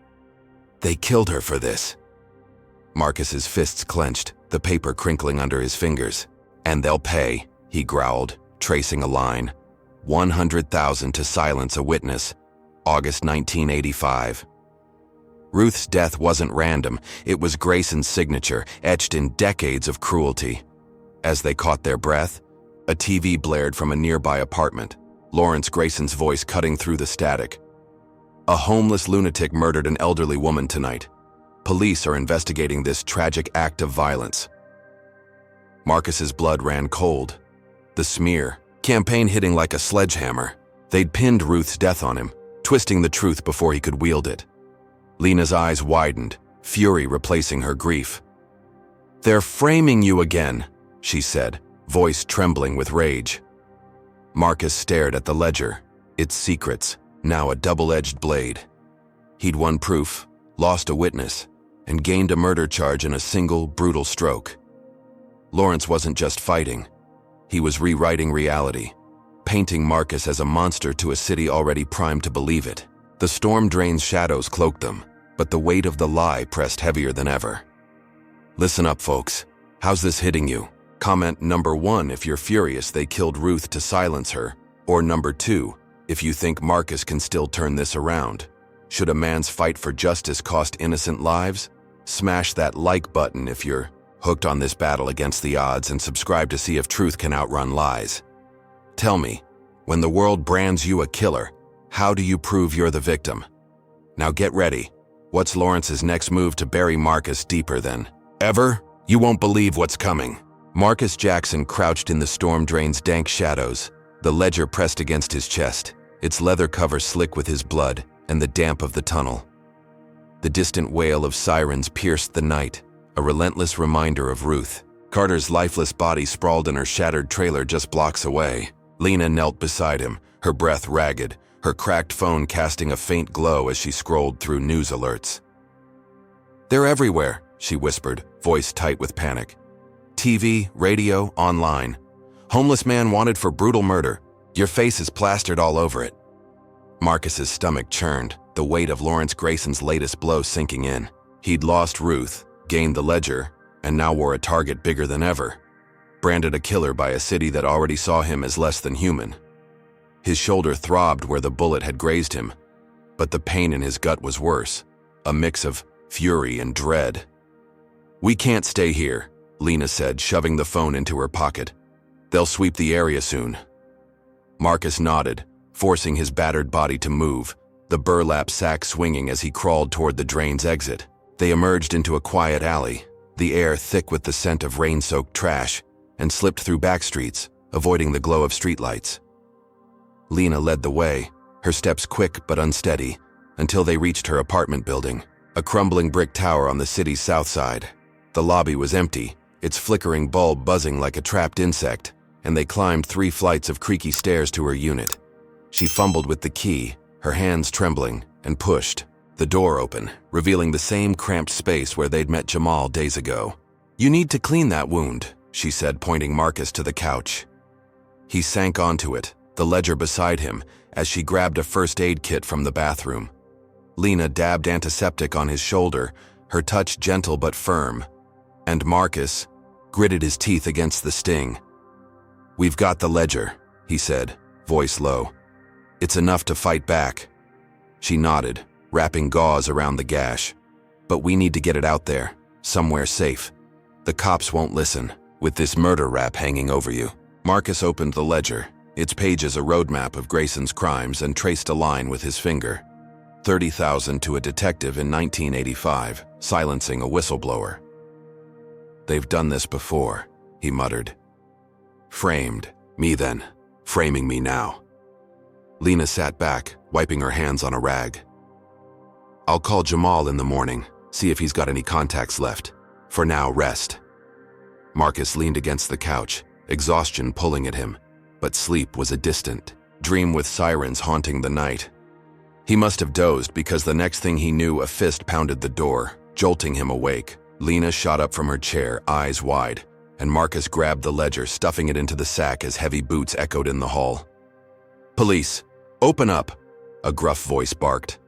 "They killed her for this." Marcus's fists clenched, the paper crinkling under his fingers. "And they'll pay," he growled, tracing a line. 100,000 to silence a witness. August 1985. Ruth's death wasn't random, it was Grayson's signature, etched in decades of cruelty. As they caught their breath, a TV blared from a nearby apartment, Lawrence Grayson's voice cutting through the static. "A homeless lunatic murdered an elderly woman tonight. Police are investigating this tragic act of violence." Marcus's blood ran cold. The smear, campaign hitting like a sledgehammer. They'd pinned Ruth's death on him, twisting the truth before he could wield it. Lena's eyes widened, fury replacing her grief. "They're framing you again," she said, voice trembling with rage. Marcus stared at the ledger, its secrets, now a double-edged blade. He'd won proof, lost a witness, and gained a murder charge in a single, brutal stroke. Lawrence wasn't just fighting. He was rewriting reality, painting Marcus as a monster to a city already primed to believe it. The storm drain's shadows cloaked them, but the weight of the lie pressed heavier than ever. Listen up, folks. How's this hitting you? Comment number 1 if you're furious they killed Ruth to silence her, or number 2 if you think Marcus can still turn this around. Should a man's fight for justice cost innocent lives? Smash that like button if you're hooked on this battle against the odds, and subscribe to see if truth can outrun lies. Tell me, when the world brands you a killer, how do you prove you're the victim? Now get ready. What's Lawrence's next move to bury Marcus deeper than ever? You won't believe what's coming. Marcus Jackson crouched in the storm drain's dank shadows, the ledger pressed against his chest, its leather cover slick with his blood and the damp of the tunnel. The distant wail of sirens pierced the night, a relentless reminder of Ruth. Carter's lifeless body sprawled in her shattered trailer just blocks away. Lena knelt beside him, her breath ragged, her cracked phone casting a faint glow as she scrolled through news alerts. "They're everywhere," she whispered, voice tight with panic. "TV, radio, online. Homeless man wanted for brutal murder. Your face is plastered all over it." Marcus's stomach churned, the weight of Lawrence Grayson's latest blow sinking in. He'd lost Ruth, gained the ledger, and now wore a target bigger than ever. Branded a killer by a city that already saw him as less than human. His shoulder throbbed where the bullet had grazed him, but the pain in his gut was worse, a mix of fury and dread. "We can't stay here," Lena said, shoving the phone into her pocket. "They'll sweep the area soon." Marcus nodded, forcing his battered body to move, the burlap sack swinging as he crawled toward the drain's exit. They emerged into a quiet alley, the air thick with the scent of rain-soaked trash, and slipped through back streets, avoiding the glow of streetlights. Lena led the way, her steps quick but unsteady, until they reached her apartment building, a crumbling brick tower on the city's south side. The lobby was empty, its flickering bulb buzzing like a trapped insect, and they climbed 3 flights of creaky stairs to her unit. She fumbled with the key, her hands trembling, and pushed the door open, revealing the same cramped space where they'd met Jamal days ago. "You need to clean that wound," she said, pointing Marcus to the couch. He sank onto it, the ledger beside him, as she grabbed a first aid kit from the bathroom. Lena dabbed antiseptic on his shoulder, her touch gentle but firm, and Marcus gritted his teeth against the sting. "We've got the ledger," he said, voice low. "It's enough to fight back." She nodded, wrapping gauze around the gash. "But we need to get it out there, somewhere safe. The cops won't listen, with this murder rap hanging over you." Marcus opened the ledger, its pages a roadmap of Grayson's crimes, and traced a line with his finger. 30,000 to a detective in 1985, silencing a whistleblower. "They've done this before," he muttered. "Framed. Me then. Framing me now." Lena sat back, wiping her hands on a rag. "I'll call Jamal in the morning, see if he's got any contacts left. For now, rest." Marcus leaned against the couch, exhaustion pulling at him, but sleep was a distant dream with sirens haunting the night. He must have dozed because the next thing he knew, a fist pounded the door, jolting him awake. Lena shot up from her chair, eyes wide, and Marcus grabbed the ledger, stuffing it into the sack as heavy boots echoed in the hall. "Police, open up!" a gruff voice barked.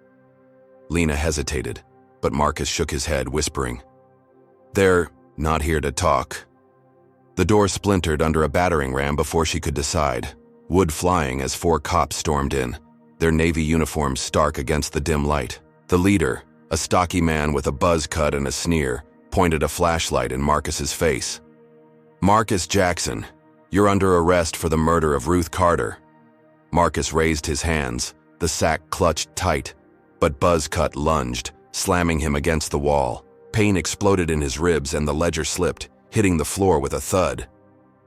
Lena hesitated, but Marcus shook his head, whispering, "They're not here to talk." The door splintered under a battering ram before she could decide, wood flying as 4 cops stormed in, their navy uniforms stark against the dim light. The leader, a stocky man with a buzz cut and a sneer, pointed a flashlight in Marcus's face. "Marcus Jackson, you're under arrest for the murder of Ruth Carter." Marcus raised his hands, the sack clutched tight, but Buzzcut lunged, slamming him against the wall. Pain exploded in his ribs and the ledger slipped, hitting the floor with a thud.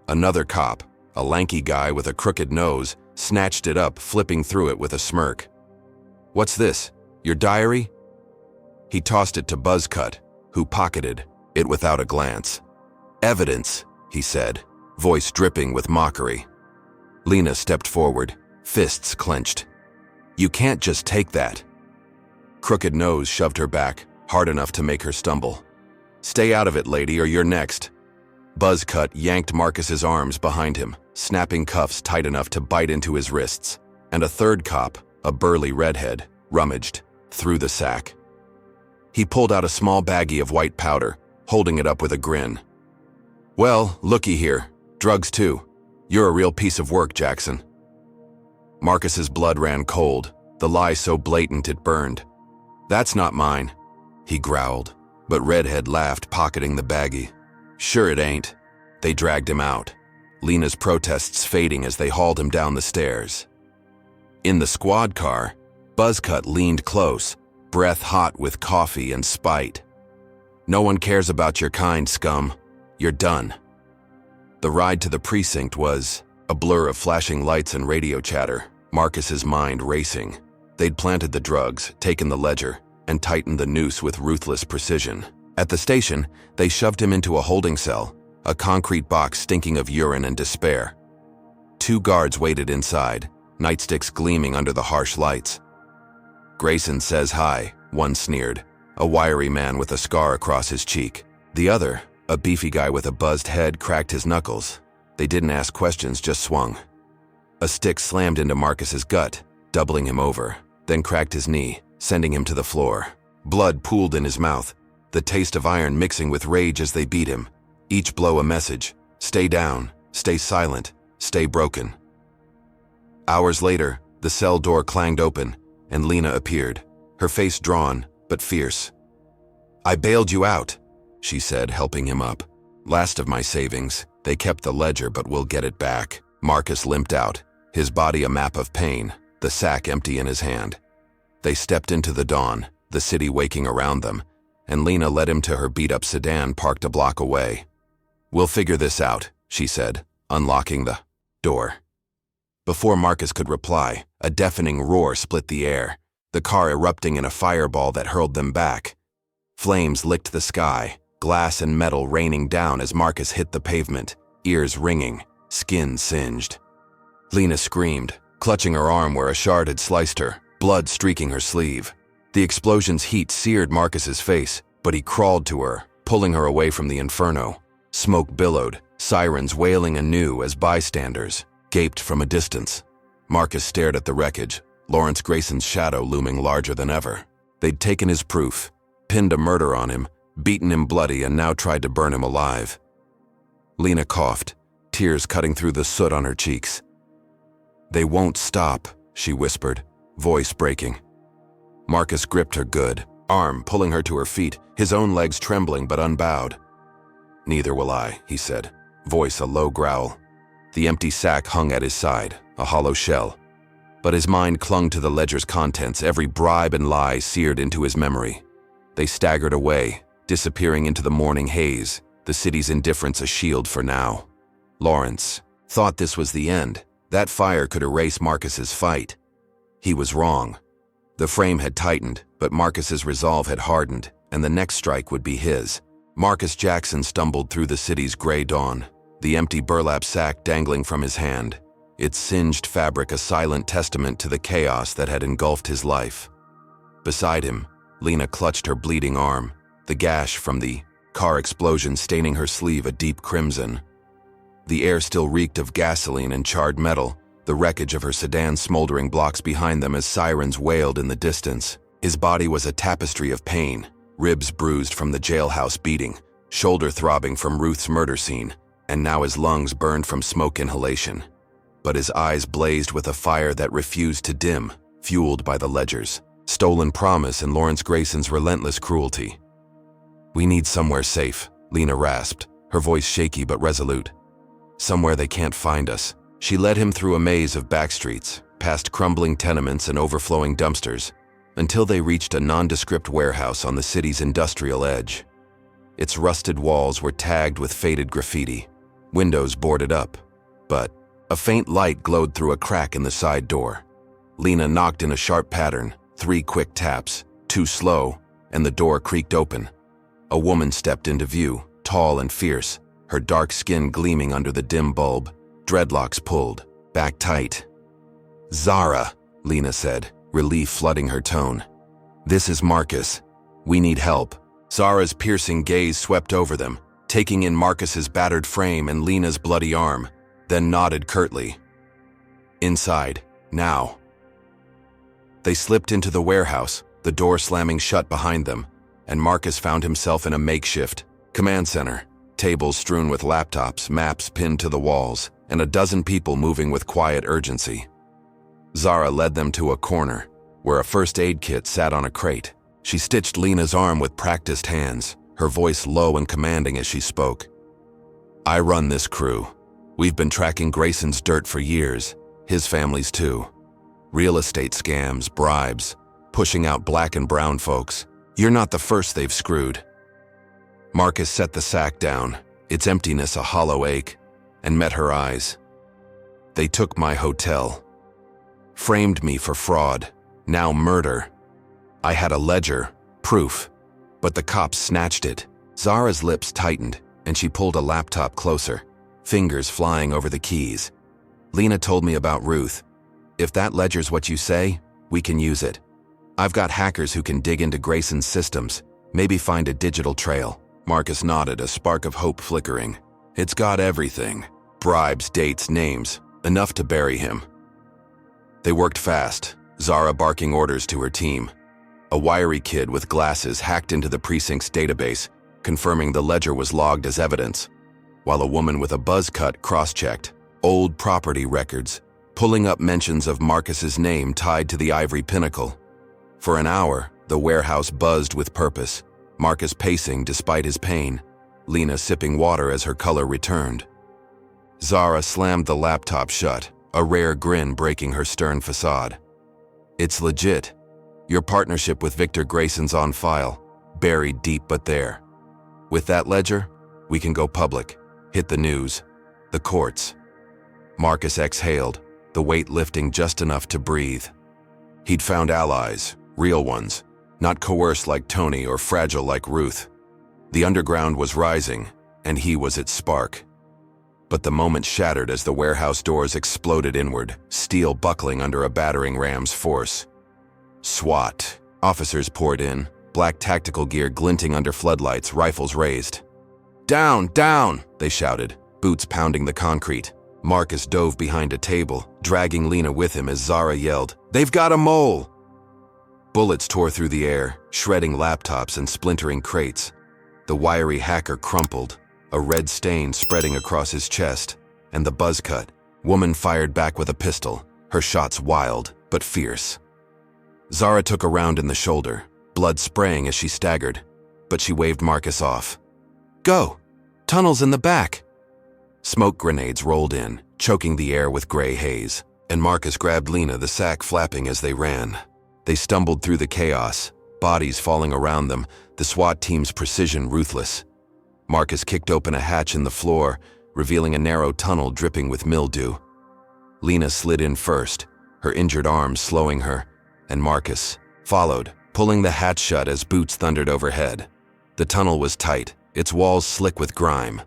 Another cop, a lanky guy with a crooked nose, snatched it up, flipping through it with a smirk. "What's this? Your diary?" He tossed it to Buzzcut, who pocketed it without a glance. "Evidence," he said, voice dripping with mockery. Lena stepped forward, fists clenched. "You can't just take that." Crooked Nose shoved her back, hard enough to make her stumble. "Stay out of it, lady, or you're next." Buzzcut yanked Marcus's arms behind him, snapping cuffs tight enough to bite into his wrists, and a third cop, a burly redhead, rummaged through the sack. He pulled out a small baggie of white powder, holding it up with a grin. "Well, looky here, drugs too. You're a real piece of work, Jackson." Marcus's blood ran cold, the lie so blatant it burned. "That's not mine," he growled, but Redhead laughed, pocketing the baggie. "Sure it ain't." They dragged him out, Lena's protests fading as they hauled him down the stairs. In the squad car, Buzzcut leaned close, breath hot with coffee and spite. "No one cares about your kind, scum. You're done." The ride to the precinct was a blur of flashing lights and radio chatter, Marcus's mind racing. They'd planted the drugs, taken the ledger, and tightened the noose with ruthless precision. At the station, they shoved him into a holding cell, a concrete box stinking of urine and despair. 2 guards waited inside, nightsticks gleaming under the harsh lights. "Grayson says hi," one sneered, a wiry man with a scar across his cheek. The other, a beefy guy with a buzzed head, cracked his knuckles. They didn't ask questions, just swung. A stick slammed into Marcus's gut, doubling him over, then cracked his knee, sending him to the floor. Blood pooled in his mouth, the taste of iron mixing with rage as they beat him. Each blow a message: stay down, stay silent, stay broken. Hours later, the cell door clanged open, and Lena appeared, her face drawn, but fierce. "I bailed you out," she said, helping him up. "Last of my savings. They kept the ledger, but we'll get it back." Marcus limped out, his body a map of pain, the sack empty in his hand. They stepped into the dawn, the city waking around them, and Lena led him to her beat-up sedan parked a block away. "We'll figure this out," she said, unlocking the door. Before Marcus could reply, a deafening roar split the air, the car erupting in a fireball that hurled them back, Flames licked the sky, glass and metal raining down as Marcus hit the pavement, ears ringing, skin singed. Lena screamed, clutching her arm where a shard had sliced her, blood streaking her sleeve. The explosion's heat seared Marcus's face, but he crawled to her, pulling her away from the inferno. Smoke billowed, sirens wailing anew as bystanders gaped from a distance. Marcus stared at the wreckage, Lawrence Grayson's shadow looming larger than ever. They'd taken his proof, pinned a murder on him, beaten him bloody, and now tried to burn him alive. Lena coughed, tears cutting through the soot on her cheeks. "They won't stop," she whispered, voice breaking. Marcus gripped her good, arm pulling her to her feet, his own legs trembling but unbowed. "Neither will I," he said, voice a low growl. The empty sack hung at his side, a hollow shell. But his mind clung to the ledger's contents, every bribe and lie seared into his memory. They staggered away, disappearing into the morning haze, the city's indifference a shield for now. Lawrence thought this was the end. That fire could erase Marcus's fight. He was wrong. The frame had tightened, but Marcus's resolve had hardened, and the next strike would be his. Marcus Jackson stumbled through the city's gray dawn, the empty burlap sack dangling from his hand, its singed fabric a silent testament to the chaos that had engulfed his life. Beside him, Lena clutched her bleeding arm, the gash from the car explosion staining her sleeve a deep crimson. The air still reeked of gasoline and charred metal, the wreckage of her sedan smoldering blocks behind them as sirens wailed in the distance. His body was a tapestry of pain, ribs bruised from the jailhouse beating, shoulder throbbing from Ruth's murder scene, and now his lungs burned from smoke inhalation. But his eyes blazed with a fire that refused to dim, fueled by the ledger's stolen promise and Lawrence Grayson's relentless cruelty. "We need somewhere safe," Lena rasped, her voice shaky but resolute. "Somewhere they can't find us." She led him through a maze of backstreets, past crumbling tenements and overflowing dumpsters, until they reached a nondescript warehouse on the city's industrial edge. Its rusted walls were tagged with faded graffiti, windows boarded up, but a faint light glowed through a crack in the side door. Lena knocked in a sharp pattern, 3 quick taps, too slow, and the door creaked open. A woman stepped into view, tall and fierce, her dark skin gleaming under the dim bulb, dreadlocks pulled, back tight. "Zara," Lena said, relief flooding her tone. "This is Marcus. We need help." Zara's piercing gaze swept over them, taking in Marcus's battered frame and Lena's bloody arm, then nodded curtly. "Inside, now." They slipped into the warehouse, the door slamming shut behind them, and Marcus found himself in a makeshift command center, tables strewn with laptops, maps pinned to the walls, and a dozen people moving with quiet urgency. Zara led them to a corner, where a first aid kit sat on a crate. She stitched Lena's arm with practiced hands, her voice low and commanding as she spoke. "I run this crew. We've been tracking Grayson's dirt for years, his family's too. Real estate scams, bribes, pushing out black and brown folks. You're not the first they've screwed." Marcus set the sack down, its emptiness a hollow ache, and met her eyes. "They took my hotel. Framed me for fraud, now murder. I had a ledger, proof, but the cops snatched it." Zara's lips tightened, and she pulled a laptop closer, fingers flying over the keys. "Lena told me about Ruth. If that ledger's what you say, we can use it. I've got hackers who can dig into Grayson's systems, maybe find a digital trail." Marcus nodded, a spark of hope flickering. "It's got everything. Bribes, dates, names, enough to bury him." They worked fast, Zara barking orders to her team. A wiry kid with glasses hacked into the precinct's database, confirming the ledger was logged as evidence, while a woman with a buzz cut cross-checked old property records, pulling up mentions of Marcus's name tied to the Ivory Pinnacle. For an hour, the warehouse buzzed with purpose, Marcus pacing despite his pain, Lena sipping water as her color returned. Zara slammed the laptop shut, a rare grin breaking her stern facade. "It's legit. Your partnership with Victor Grayson's on file, buried deep but there. With that ledger, we can go public, hit the news, the courts." Marcus exhaled, the weight lifting just enough to breathe. He'd found allies, real ones, not coerced like Tony or fragile like Ruth. The underground was rising, and he was its spark. But the moment shattered as the warehouse doors exploded inward, steel buckling under a battering ram's force. SWAT. Officers poured in, black tactical gear glinting under floodlights, rifles raised. "Down, down!" they shouted, boots pounding the concrete. Marcus dove behind a table, dragging Lena with him as Zara yelled, "They've got a mole!" Bullets tore through the air, shredding laptops and splintering crates. The wiry hacker crumpled, a red stain spreading across his chest, and the buzz cut. Woman fired back with a pistol, her shots wild but fierce. Zara took a round in the shoulder, blood spraying as she staggered, but she waved Marcus off. "Go! Tunnels in the back!" Smoke grenades rolled in, choking the air with gray haze, and Marcus grabbed Lena, the sack flapping as they ran. They stumbled through the chaos, bodies falling around them, the SWAT team's precision ruthless. Marcus kicked open a hatch in the floor, revealing a narrow tunnel dripping with mildew. Lena slid in first, her injured arms slowing her, and Marcus followed, pulling the hatch shut as boots thundered overhead. The tunnel was tight, its walls slick with grime,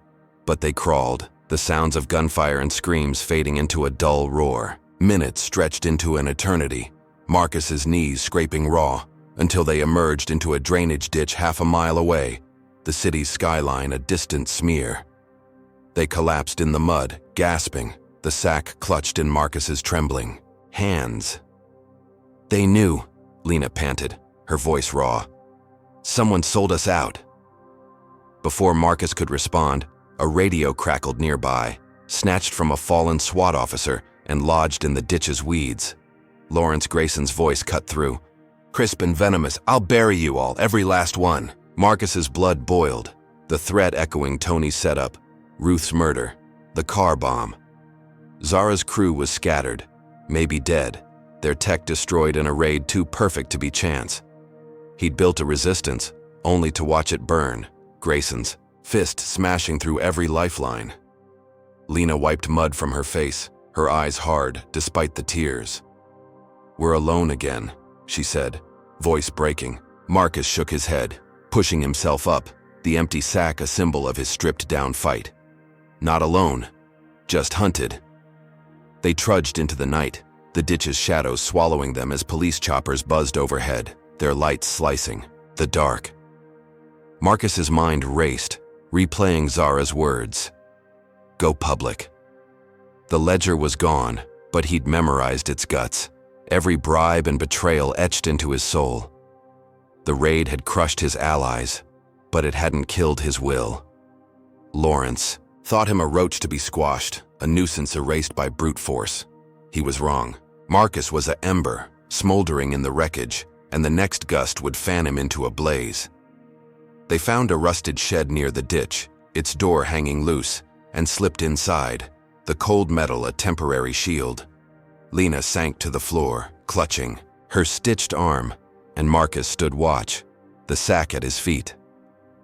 but they crawled, the sounds of gunfire and screams fading into a dull roar. Minutes stretched into an eternity, Marcus's knees scraping raw, until they emerged into a drainage ditch half a mile away, the city's skyline a distant smear. They collapsed in the mud, gasping, the sack clutched in Marcus's trembling hands. "They knew," Lena panted, her voice raw. "Someone sold us out." Before Marcus could respond, a radio crackled nearby, snatched from a fallen SWAT officer and lodged in the ditch's weeds. Lawrence Grayson's voice cut through. "Crisp and venomous, I'll bury you all, every last one." Marcus's blood boiled, the threat echoing Tony's setup, Ruth's murder, the car bomb. Zara's crew was scattered, maybe dead, their tech destroyed in a raid too perfect to be chance. He'd built a resistance, only to watch it burn, Grayson's fist smashing through every lifeline. Lena wiped mud from her face, her eyes hard despite the tears. "We're alone again," she said, voice breaking. Marcus shook his head, pushing himself up, the empty sack a symbol of his stripped-down fight. Not alone, just hunted. They trudged into the night, the ditch's shadows swallowing them as police choppers buzzed overhead, their lights slicing the dark. Marcus's mind raced, replaying Zara's words. Go public. The ledger was gone, but he'd memorized its guts, every bribe and betrayal etched into his soul. The raid had crushed his allies, but it hadn't killed his will. Lawrence thought him a roach to be squashed, a nuisance erased by brute force. He was wrong. Marcus was an ember, smoldering in the wreckage, and the next gust would fan him into a blaze. They found a rusted shed near the ditch, its door hanging loose, and slipped inside, the cold metal a temporary shield. Lena sank to the floor, clutching her stitched arm, and Marcus stood watch, the sack at his feet.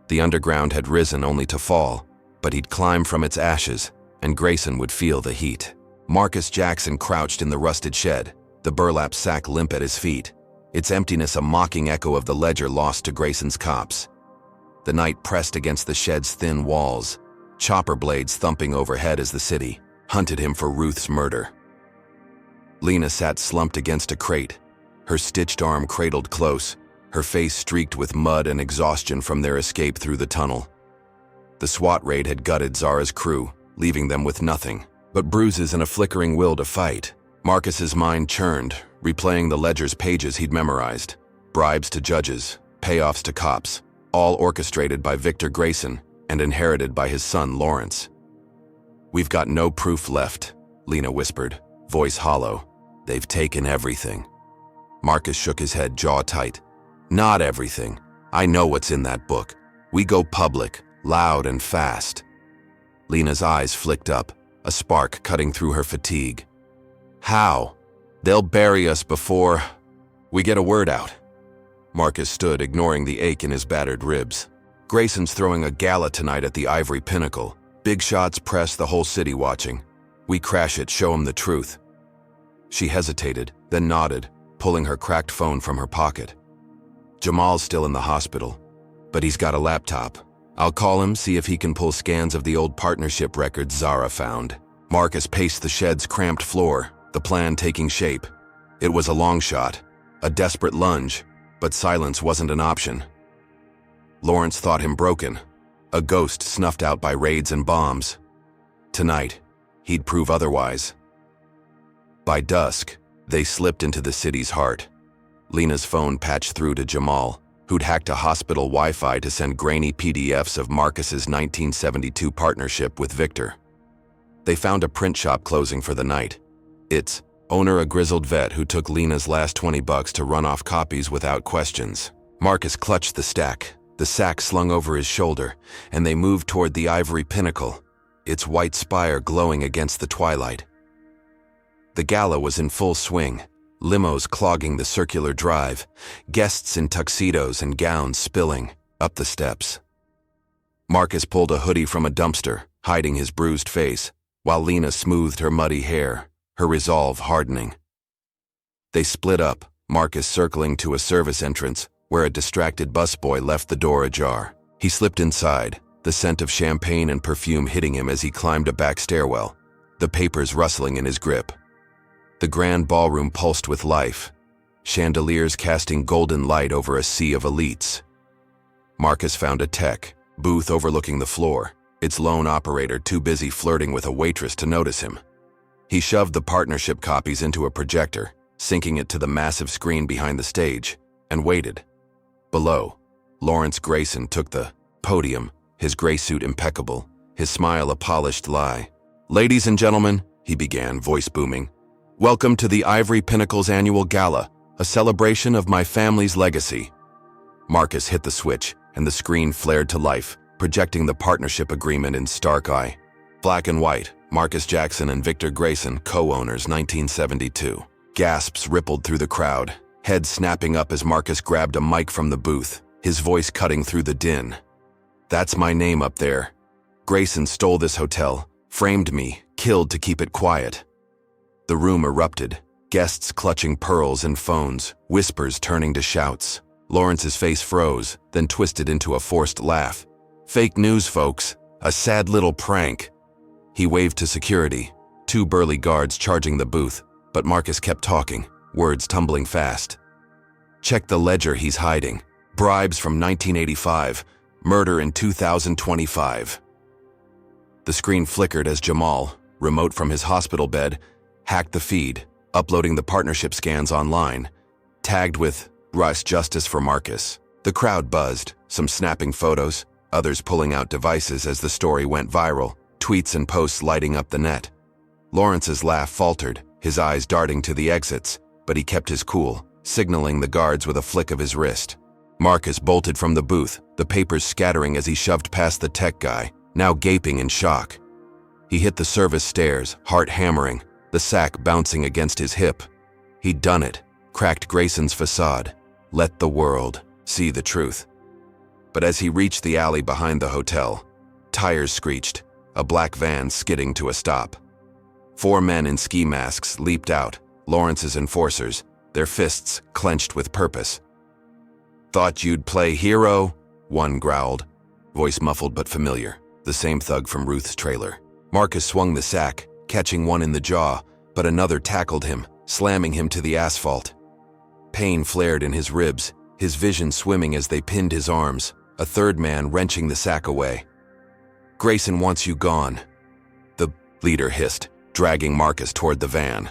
The underground had risen only to fall, but he'd climb from its ashes, and Grayson would feel the heat. Marcus Jackson crouched in the rusted shed, the burlap sack limp at his feet, its emptiness a mocking echo of the ledger lost to Grayson's cops. The night pressed against the shed's thin walls, chopper blades thumping overhead as the city hunted him for Ruth's murder. Lena sat slumped against a crate, her stitched arm cradled close, her face streaked with mud and exhaustion from their escape through the tunnel. The SWAT raid had gutted Zara's crew, leaving them with nothing but bruises and a flickering will to fight. Marcus's mind churned, replaying the ledger's pages he'd memorized. Bribes to judges, payoffs to cops, all orchestrated by Victor Grayson and inherited by his son Lawrence. We've got no proof left, Lena whispered, voice hollow. They've taken everything. Marcus shook his head, jaw tight. Not everything. I know what's in that book. We go public, loud and fast. Lena's eyes flicked up, a spark cutting through her fatigue. How? They'll bury us before we get a word out. Marcus stood, ignoring the ache in his battered ribs. Grayson's throwing a gala tonight at the Ivory Pinnacle. Big shots press, the whole city watching. We crash it, show him the truth. She hesitated, then nodded, pulling her cracked phone from her pocket. Jamal's still in the hospital, but he's got a laptop. I'll call him, see if he can pull scans of the old partnership records Zara found. Marcus paced the shed's cramped floor, the plan taking shape. It was a long shot, a desperate lunge, but silence wasn't an option. Lawrence thought him broken, a ghost snuffed out by raids and bombs. Tonight, he'd prove otherwise. By dusk, they slipped into the city's heart. Lena's phone patched through to Jamal, who'd hacked a hospital Wi-Fi to send grainy PDFs of Marcus's 1972 partnership with Victor. They found a print shop closing for the night. Its owner, a grizzled vet who took Lena's last $20 to run off copies without questions. Marcus clutched the sack slung over his shoulder, and they moved toward the Ivory Pinnacle, its white spire glowing against the twilight. The gala was in full swing, limos clogging the circular drive, guests in tuxedos and gowns spilling up the steps. Marcus pulled a hoodie from a dumpster, hiding his bruised face, while Lena smoothed her muddy hair, her resolve hardening. They split up, Marcus circling to a service entrance where a distracted busboy left the door ajar. He slipped inside, the scent of champagne and perfume hitting him as he climbed a back stairwell, the papers rustling in his grip. The grand ballroom pulsed with life, chandeliers casting golden light over a sea of elites. Marcus found a tech booth overlooking the floor, its lone operator too busy flirting with a waitress to notice him. He shoved the partnership copies into a projector, syncing it to the massive screen behind the stage, and waited. Below, Lawrence Grayson took the podium, his gray suit impeccable, his smile a polished lie. "Ladies and gentlemen," he began, voice booming, "welcome to the Ivory Pinnacle's annual gala, a celebration of my family's legacy." Marcus hit the switch, and the screen flared to life, projecting the partnership agreement in stark eye. Black and white, Marcus Jackson and Victor Grayson, co-owners, 1972. Gasps rippled through the crowd, heads snapping up as Marcus grabbed a mic from the booth, his voice cutting through the din. "That's my name up there. Grayson stole this hotel, framed me, killed to keep it quiet." The room erupted, guests clutching pearls and phones, whispers turning to shouts. Lawrence's face froze, then twisted into a forced laugh. "Fake news, folks. A sad little prank." He waved to security, two burly guards charging the booth, but Marcus kept talking, words tumbling fast. "Check the ledger he's hiding. Bribes from 1985, murder in 2025. The screen flickered as Jamal, remote from his hospital bed, hacked the feed, uploading the partnership scans online, tagged with "Rush Justice for Marcus." The crowd buzzed, some snapping photos, others pulling out devices as the story went viral, tweets and posts lighting up the net. Lawrence's laugh faltered, his eyes darting to the exits, but he kept his cool, signaling the guards with a flick of his wrist. Marcus bolted from the booth, the papers scattering as he shoved past the tech guy, now gaping in shock. He hit the service stairs, heart hammering, the sack bouncing against his hip. He'd done it, cracked Grayson's facade, let the world see the truth. But as he reached the alley behind the hotel, tires screeched, a black van skidding to a stop. 4 men in ski masks leaped out, Lawrence's enforcers, their fists clenched with purpose. "Thought you'd play hero?" one growled, voice muffled but familiar, the same thug from Ruth's trailer. Marcus swung the sack, catching one in the jaw, but another tackled him, slamming him to the asphalt. Pain flared in his ribs, his vision swimming as they pinned his arms, a third man wrenching the sack away. "Grayson wants you gone," the leader hissed, dragging Marcus toward the van.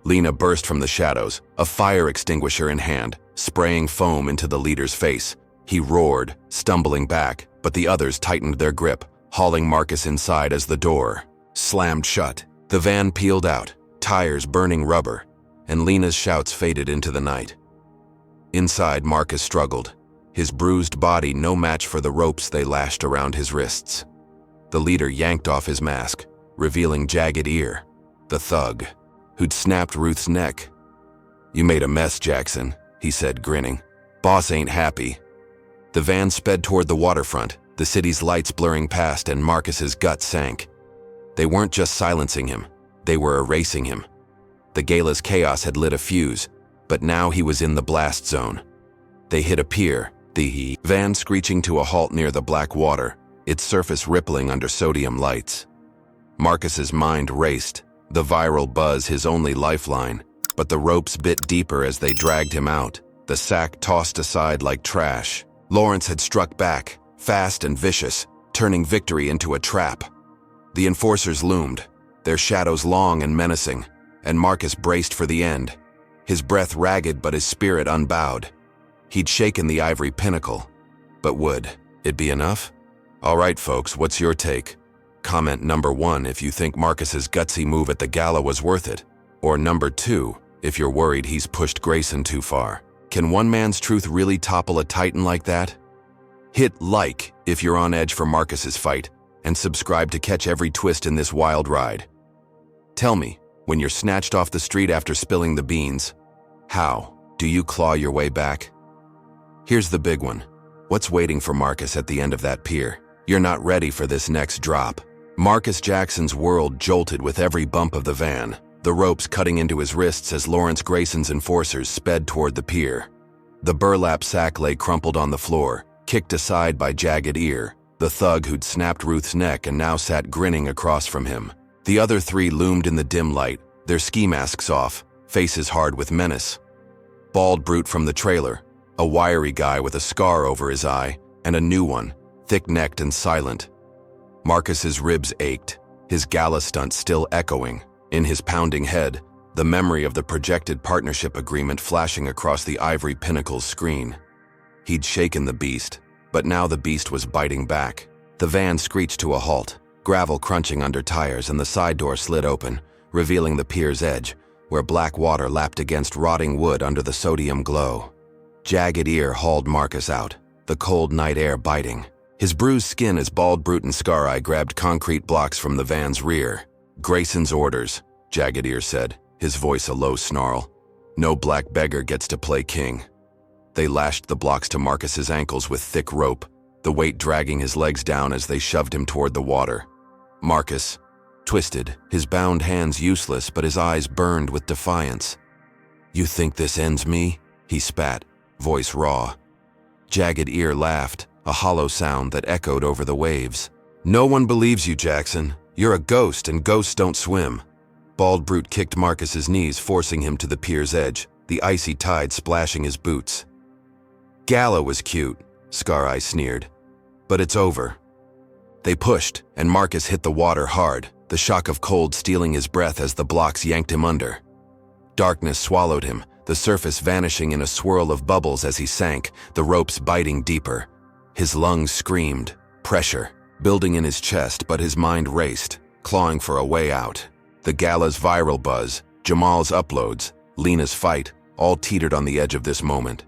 Lena burst from the shadows, a fire extinguisher in hand, spraying foam into the leader's face. He roared, stumbling back, but the others tightened their grip, hauling Marcus inside as the door slammed shut. The van peeled out, tires burning rubber, and Lena's shouts faded into the night. Inside, Marcus struggled, his bruised body no match for the ropes they lashed around his wrists. The leader yanked off his mask, revealing jagged ear, the thug who'd snapped Ruth's neck. "You made a mess, Jackson," he said, grinning. "Boss ain't happy." The van sped toward the waterfront, the city's lights blurring past, and Marcus's gut sank. They weren't just silencing him, they were erasing him. The gala's chaos had lit a fuse, but now he was in the blast zone. They hit a pier, the van screeching to a halt near the black water, its surface rippling under sodium lights. Marcus's mind raced, the viral buzz his only lifeline, but the ropes bit deeper as they dragged him out, the sack tossed aside like trash. Lawrence had struck back, fast and vicious, turning victory into a trap. The enforcers loomed, their shadows long and menacing, and Marcus braced for the end, his breath ragged but his spirit unbowed. He'd shaken the Ivory Pinnacle, but would it be enough? All right, folks, what's your take? Comment number 1 if you think Marcus's gutsy move at the gala was worth it, or number 2 if you're worried he's pushed Grayson too far. Can one man's truth really topple a titan like that? Hit like if you're on edge for Marcus's fight, and subscribe to catch every twist in this wild ride. Tell me, when you're snatched off the street after spilling the beans, how do you claw your way back? Here's the big one. What's waiting for Marcus at the end of that pier? You're not ready for this next drop. Marcus Jackson's world jolted with every bump of the van, the ropes cutting into his wrists as Lawrence Grayson's enforcers sped toward the pier. The burlap sack lay crumpled on the floor, kicked aside by Jagged Ear, the thug who'd snapped Ruth's neck and now sat grinning across from him. The other 3 loomed in the dim light, their ski masks off, faces hard with menace. Bald Brute from the trailer, a wiry guy with a scar over his eye, and a new one, thick-necked and silent. Marcus's ribs ached, his gala stunt still echoing. In his pounding head, the memory of the projected partnership agreement flashing across the Ivory Pinnacle's screen. He'd shaken the beast, but now the beast was biting back. The van screeched to a halt, gravel crunching under tires, and the side door slid open, revealing the pier's edge, where black water lapped against rotting wood under the sodium glow. Jagged Ear hauled Marcus out, the cold night air biting. His bruised skin as Bald Brute and Scar Eye grabbed concrete blocks from the van's rear. Grayson's orders, Jagged Ear said, his voice a low snarl. No black beggar gets to play king. They lashed the blocks to Marcus's ankles with thick rope, the weight dragging his legs down as they shoved him toward the water. Marcus twisted, his bound hands useless but his eyes burned with defiance. "You think this ends me?" he spat, voice raw. Jagged Ear laughed, a hollow sound that echoed over the waves. "No one believes you, Jackson. You're a ghost and ghosts don't swim." Bald Brute kicked Marcus's knees, forcing him to the pier's edge, the icy tide splashing his boots. "Gala was cute," Scar Eye sneered, "but it's over." They pushed, and Marcus hit the water hard, the shock of cold stealing his breath as the blocks yanked him under. Darkness swallowed him, the surface vanishing in a swirl of bubbles as he sank, the ropes biting deeper. His lungs screamed, pressure, building in his chest, but his mind raced, clawing for a way out. The gala's viral buzz, Jamal's uploads, Lena's fight, all teetered on the edge of this moment.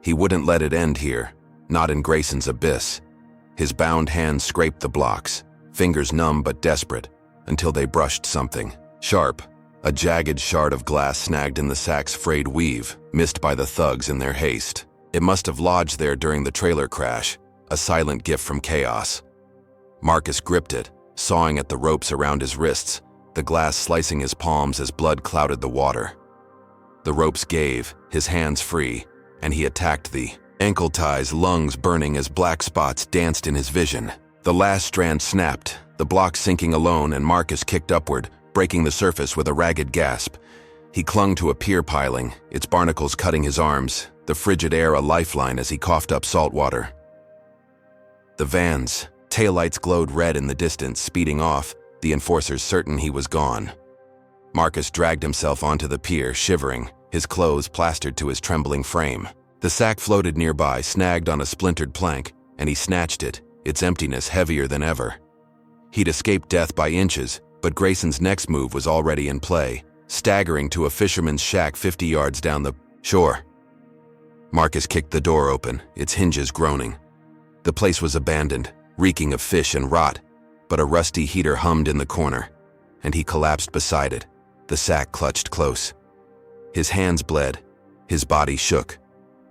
He wouldn't let it end here, not in Grayson's abyss. His bound hands scraped the blocks, fingers numb but desperate, until they brushed something sharp. A jagged shard of glass snagged in the sack's frayed weave, missed by the thugs in their haste. It must have lodged there during the trailer crash, a silent gift from chaos. Marcus gripped it, sawing at the ropes around his wrists, the glass slicing his palms as blood clouded the water. The ropes gave, his hands free, and he attacked the ankle ties, lungs burning as black spots danced in his vision. The last strand snapped, the block sinking alone, and Marcus kicked upward, breaking the surface with a ragged gasp. He clung to a pier piling, its barnacles cutting his arms, the frigid air a lifeline as he coughed up salt water. The van's taillights glowed red in the distance, speeding off, the enforcers certain he was gone. Marcus dragged himself onto the pier, shivering, his clothes plastered to his trembling frame. The sack floated nearby, snagged on a splintered plank, and he snatched it, its emptiness heavier than ever. He'd escaped death by inches, but Grayson's next move was already in play, staggering to a fisherman's shack 50 yards down the shore. Marcus kicked the door open, its hinges groaning. The place was abandoned, reeking of fish and rot, but a rusty heater hummed in the corner, and he collapsed beside it, the sack clutched close. His hands bled, his body shook,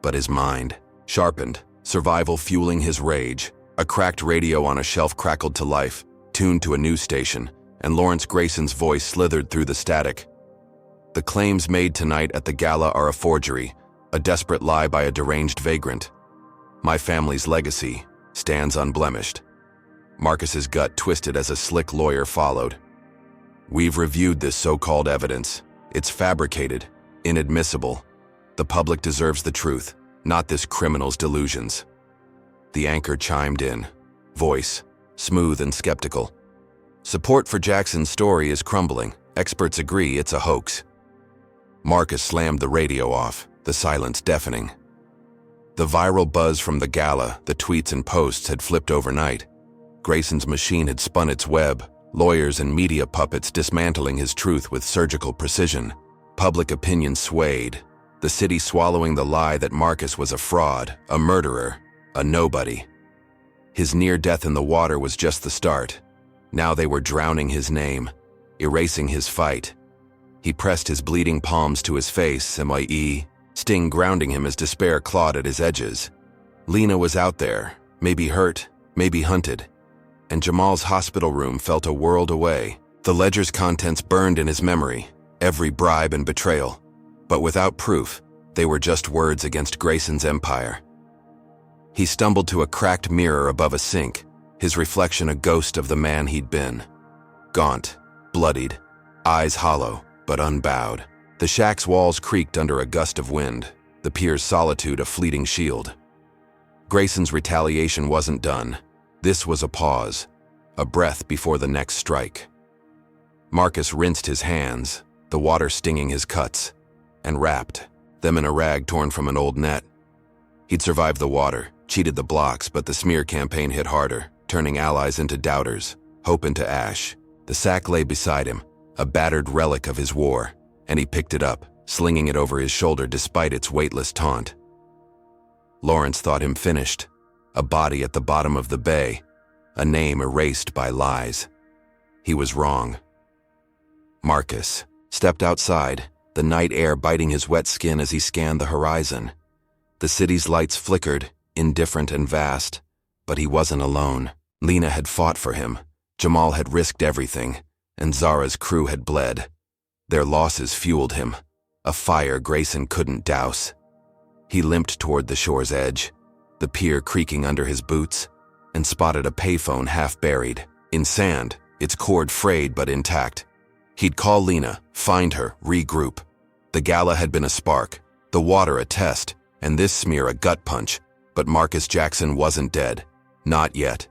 but his mind sharpened, survival fueling his rage. A cracked radio on a shelf crackled to life, tuned to a news station, and Lawrence Grayson's voice slithered through the static. "The claims made tonight at the gala are a forgery. a desperate lie by a deranged vagrant. My family's legacy stands unblemished. Marcus's gut twisted as a slick lawyer followed. We've reviewed this so-called evidence. It's fabricated, inadmissible. The public deserves the truth, not this criminal's delusions. The anchor chimed in, voice smooth and skeptical. Support for Jackson's story is crumbling. Experts agree it's a hoax. Marcus slammed the radio off, the silence deafening. The viral buzz from the gala, the tweets and posts had flipped overnight. Grayson's machine had spun its web, lawyers and media puppets dismantling his truth with surgical precision. Public opinion swayed, the city swallowing the lie that Marcus was a fraud, a murderer, a nobody. His near death in the water was just the start. Now they were drowning his name, erasing his fight. He pressed his bleeding palms to his face, MIE, sting grounding him as despair clawed at his edges. Lena was out there, maybe hurt, maybe hunted, and Jamal's hospital room felt a world away. The ledger's contents burned in his memory, every bribe and betrayal. But without proof, they were just words against Grayson's empire. He stumbled to a cracked mirror above a sink, his reflection a ghost of the man he'd been. Gaunt, bloodied, eyes hollow, but unbowed. The shack's walls creaked under a gust of wind, the pier's solitude a fleeting shield. Grayson's retaliation wasn't done. This was a pause, a breath before the next strike. Marcus rinsed his hands, the water stinging his cuts, and wrapped them in a rag torn from an old net. He'd survived the water, cheated the blocks, but the smear campaign hit harder, turning allies into doubters, hope into ash. The sack lay beside him, a battered relic of his war, and he picked it up, slinging it over his shoulder despite its weightless taunt. Lawrence thought him finished, a body at the bottom of the bay, a name erased by lies. He was wrong. Marcus stepped outside, the night air biting his wet skin as he scanned the horizon. The city's lights flickered, indifferent and vast, but he wasn't alone. Lena had fought for him, Jamal had risked everything, and Zara's crew had bled. Their losses fueled him, a fire Grayson couldn't douse. He limped toward the shore's edge, the pier creaking under his boots, and spotted a payphone half buried, in sand, its cord frayed but intact. He'd call Lena, find her, regroup. The gala had been a spark, the water a test, and this smear a gut punch, but Marcus Jackson wasn't dead. Not yet.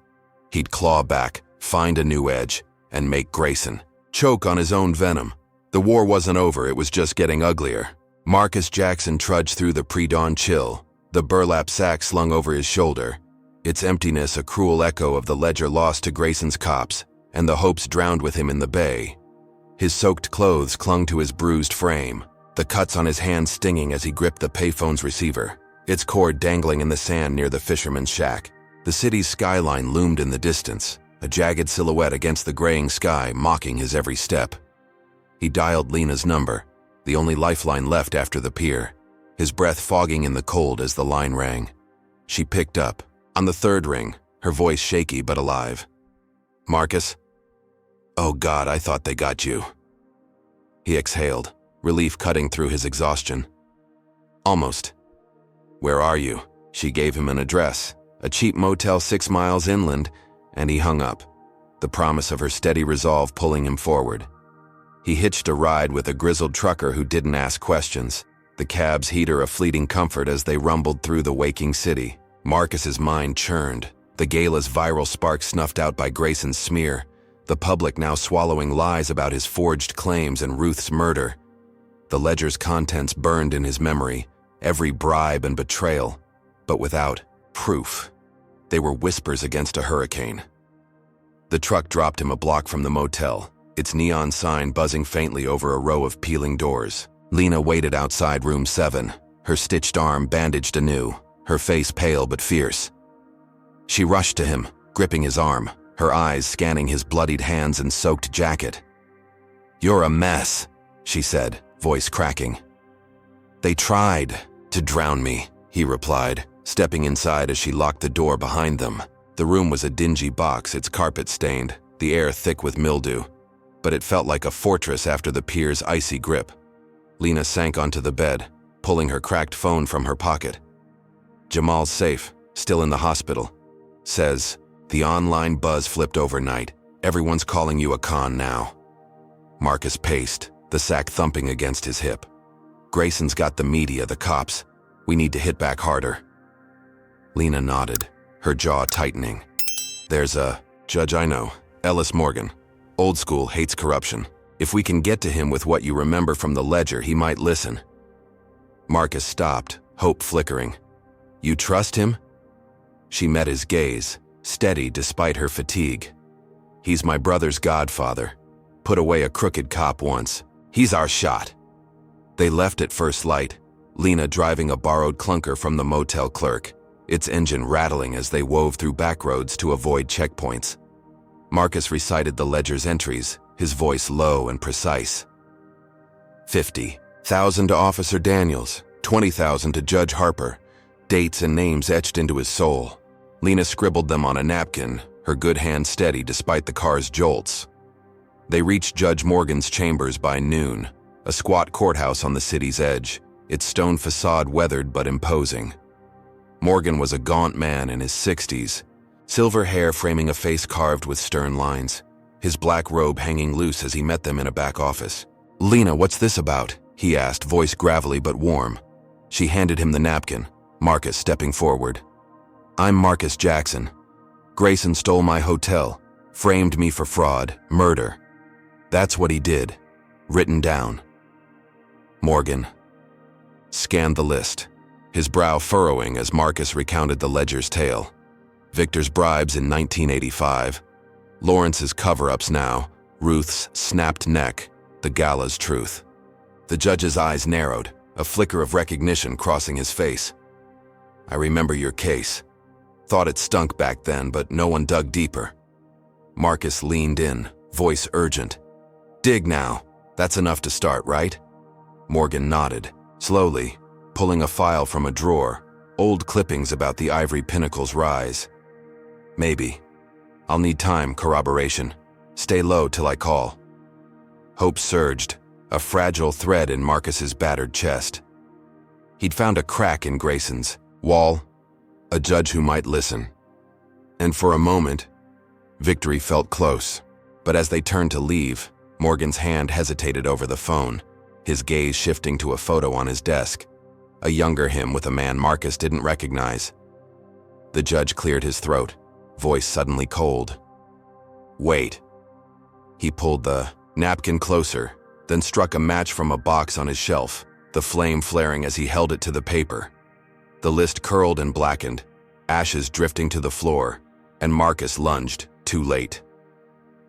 He'd claw back, find a new edge, and make Grayson choke on his own venom. The war wasn't over, it was just getting uglier. Marcus Jackson trudged through the pre-dawn chill, the burlap sack slung over his shoulder, its emptiness a cruel echo of the ledger lost to Grayson's cops, and the hopes drowned with him in the bay. His soaked clothes clung to his bruised frame, the cuts on his hands stinging as he gripped the payphone's receiver, its cord dangling in the sand near the fisherman's shack. The city's skyline loomed in the distance, a jagged silhouette against the graying sky mocking his every step. He dialed Lena's number, the only lifeline left after the pier, his breath fogging in the cold as the line rang. She picked up. On the third ring, her voice shaky but alive. "Marcus? Oh God, I thought they got you." He exhaled, relief cutting through his exhaustion. "Almost." "Where are you?" She gave him an address, a cheap motel 6 miles inland, and he hung up, the promise of her steady resolve pulling him forward. He hitched a ride with a grizzled trucker who didn't ask questions, the cab's heater a fleeting comfort as they rumbled through the waking city. Marcus's mind churned, the gala's viral spark snuffed out by Grayson's smear, the public now swallowing lies about his forged claims and Ruth's murder. The ledger's contents burned in his memory, every bribe and betrayal, but without proof. They were whispers against a hurricane. The truck dropped him a block from the motel, its neon sign buzzing faintly over a row of peeling doors. Lena waited outside room 7, her stitched arm bandaged anew, her face pale but fierce. She rushed to him, gripping his arm, her eyes scanning his bloodied hands and soaked jacket. "You're a mess," she said, voice cracking. "They tried to drown me," he replied, stepping inside as she locked the door behind them. The room was a dingy box, its carpet stained, the air thick with mildew, but it felt like a fortress after the pier's icy grip. Lena sank onto the bed, pulling her cracked phone from her pocket. "Jamal's safe, still in the hospital." Says, "The online buzz flipped overnight. Everyone's calling you a con now." Marcus paced, the sack thumping against his hip. "Grayson's got the media, the cops. We need to hit back harder." Lena nodded, her jaw tightening. "There's a judge I know, Ellis Morgan. Old school, hates corruption. If we can get to him with what you remember from the ledger, he might listen." Marcus stopped, hope flickering. "You trust him?" She met his gaze, steady despite her fatigue. "He's my brother's godfather. Put away a crooked cop once. He's our shot." They left at first light, Lena driving a borrowed clunker from the motel clerk, its engine rattling as they wove through back roads to avoid checkpoints. Marcus recited the ledger's entries, his voice low and precise. 50,000 to Officer Daniels, 20,000 to Judge Harper, dates and names etched into his soul. Lena scribbled them on a napkin, her good hand steady despite the car's jolts. They reached Judge Morgan's chambers by noon, a squat courthouse on the city's edge, its stone facade weathered but imposing. Morgan was a gaunt man in his 60s, silver hair framing a face carved with stern lines, his black robe hanging loose as he met them in a back office. "Lena, what's this about?" he asked, voice gravelly but warm. She handed him the napkin, Marcus stepping forward. "I'm Marcus Jackson. Grayson stole my hotel, framed me for fraud, murder. That's what he did. Written down." Morgan scanned the list, his brow furrowing as Marcus recounted the ledger's tale. Victor's bribes in 1985, Lawrence's cover-ups now, Ruth's snapped neck, the gala's truth. The judge's eyes narrowed, a flicker of recognition crossing his face. "I remember your case. Thought it stunk back then, but no one dug deeper." Marcus leaned in, voice urgent. "Dig now. That's enough to start, right?" Morgan nodded, slowly, pulling a file from a drawer, old clippings about the Ivory Pinnacle's rise. "Maybe. I'll need time, corroboration. Stay low till I call." Hope surged, a fragile thread in Marcus's battered chest. He'd found a crack in Grayson's wall, a judge who might listen. And for a moment, victory felt close. But as they turned to leave, Morgan's hand hesitated over the phone, his gaze shifting to a photo on his desk, a younger him with a man Marcus didn't recognize. The judge cleared his throat, voice suddenly cold. "Wait." He pulled the napkin closer, then struck a match from a box on his shelf, the flame flaring as he held it to the paper. The list curled and blackened, ashes drifting to the floor, and Marcus lunged, too late.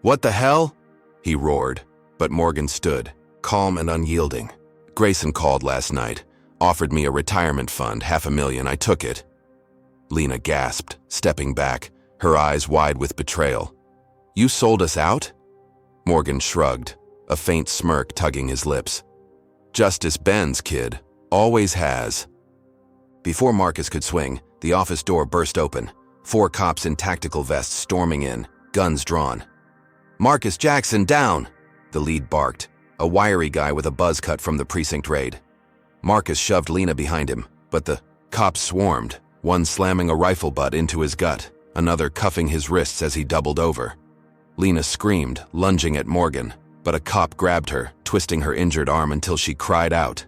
"What the hell?" he roared, but Morgan stood, calm and unyielding. "Grayson called last night, offered me a retirement fund, $500,000, I took it." Lena gasped, stepping back, her eyes wide with betrayal. "You sold us out?" Morgan shrugged, a faint smirk tugging his lips. "Justice bends, kid. Always has." Before Marcus could swing, the office door burst open, 4 cops in tactical vests storming in, guns drawn. "Marcus Jackson, down!" the lead barked, a wiry guy with a buzz cut from the precinct raid. Marcus shoved Lena behind him, but the cops swarmed, one slamming a rifle butt into his gut, another cuffing his wrists as he doubled over. Lena screamed, lunging at Morgan, but a cop grabbed her, twisting her injured arm until she cried out.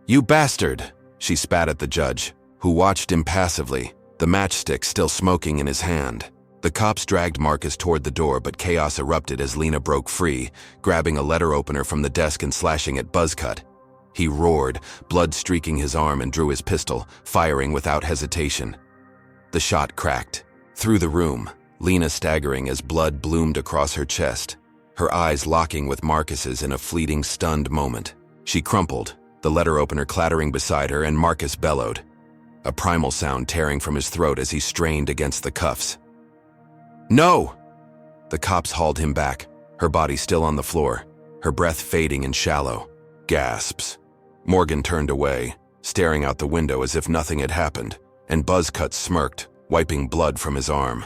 "You bastard!" she spat at the judge, who watched impassively, the matchstick still smoking in his hand. The cops dragged Marcus toward the door, but chaos erupted as Lena broke free, grabbing a letter opener from the desk and slashing at Buzzcut. He roared, blood streaking his arm, and drew his pistol, firing without hesitation. The shot cracked. Through the room, Lena staggering as blood bloomed across her chest, her eyes locking with Marcus's in a fleeting, stunned moment. She crumpled, the letter opener clattering beside her, and Marcus bellowed, a primal sound tearing from his throat as he strained against the cuffs. "No!" The cops hauled him back, her body still on the floor, her breath fading in shallow gasps. Morgan turned away, staring out the window as if nothing had happened, and Buzzcut smirked, wiping blood from his arm.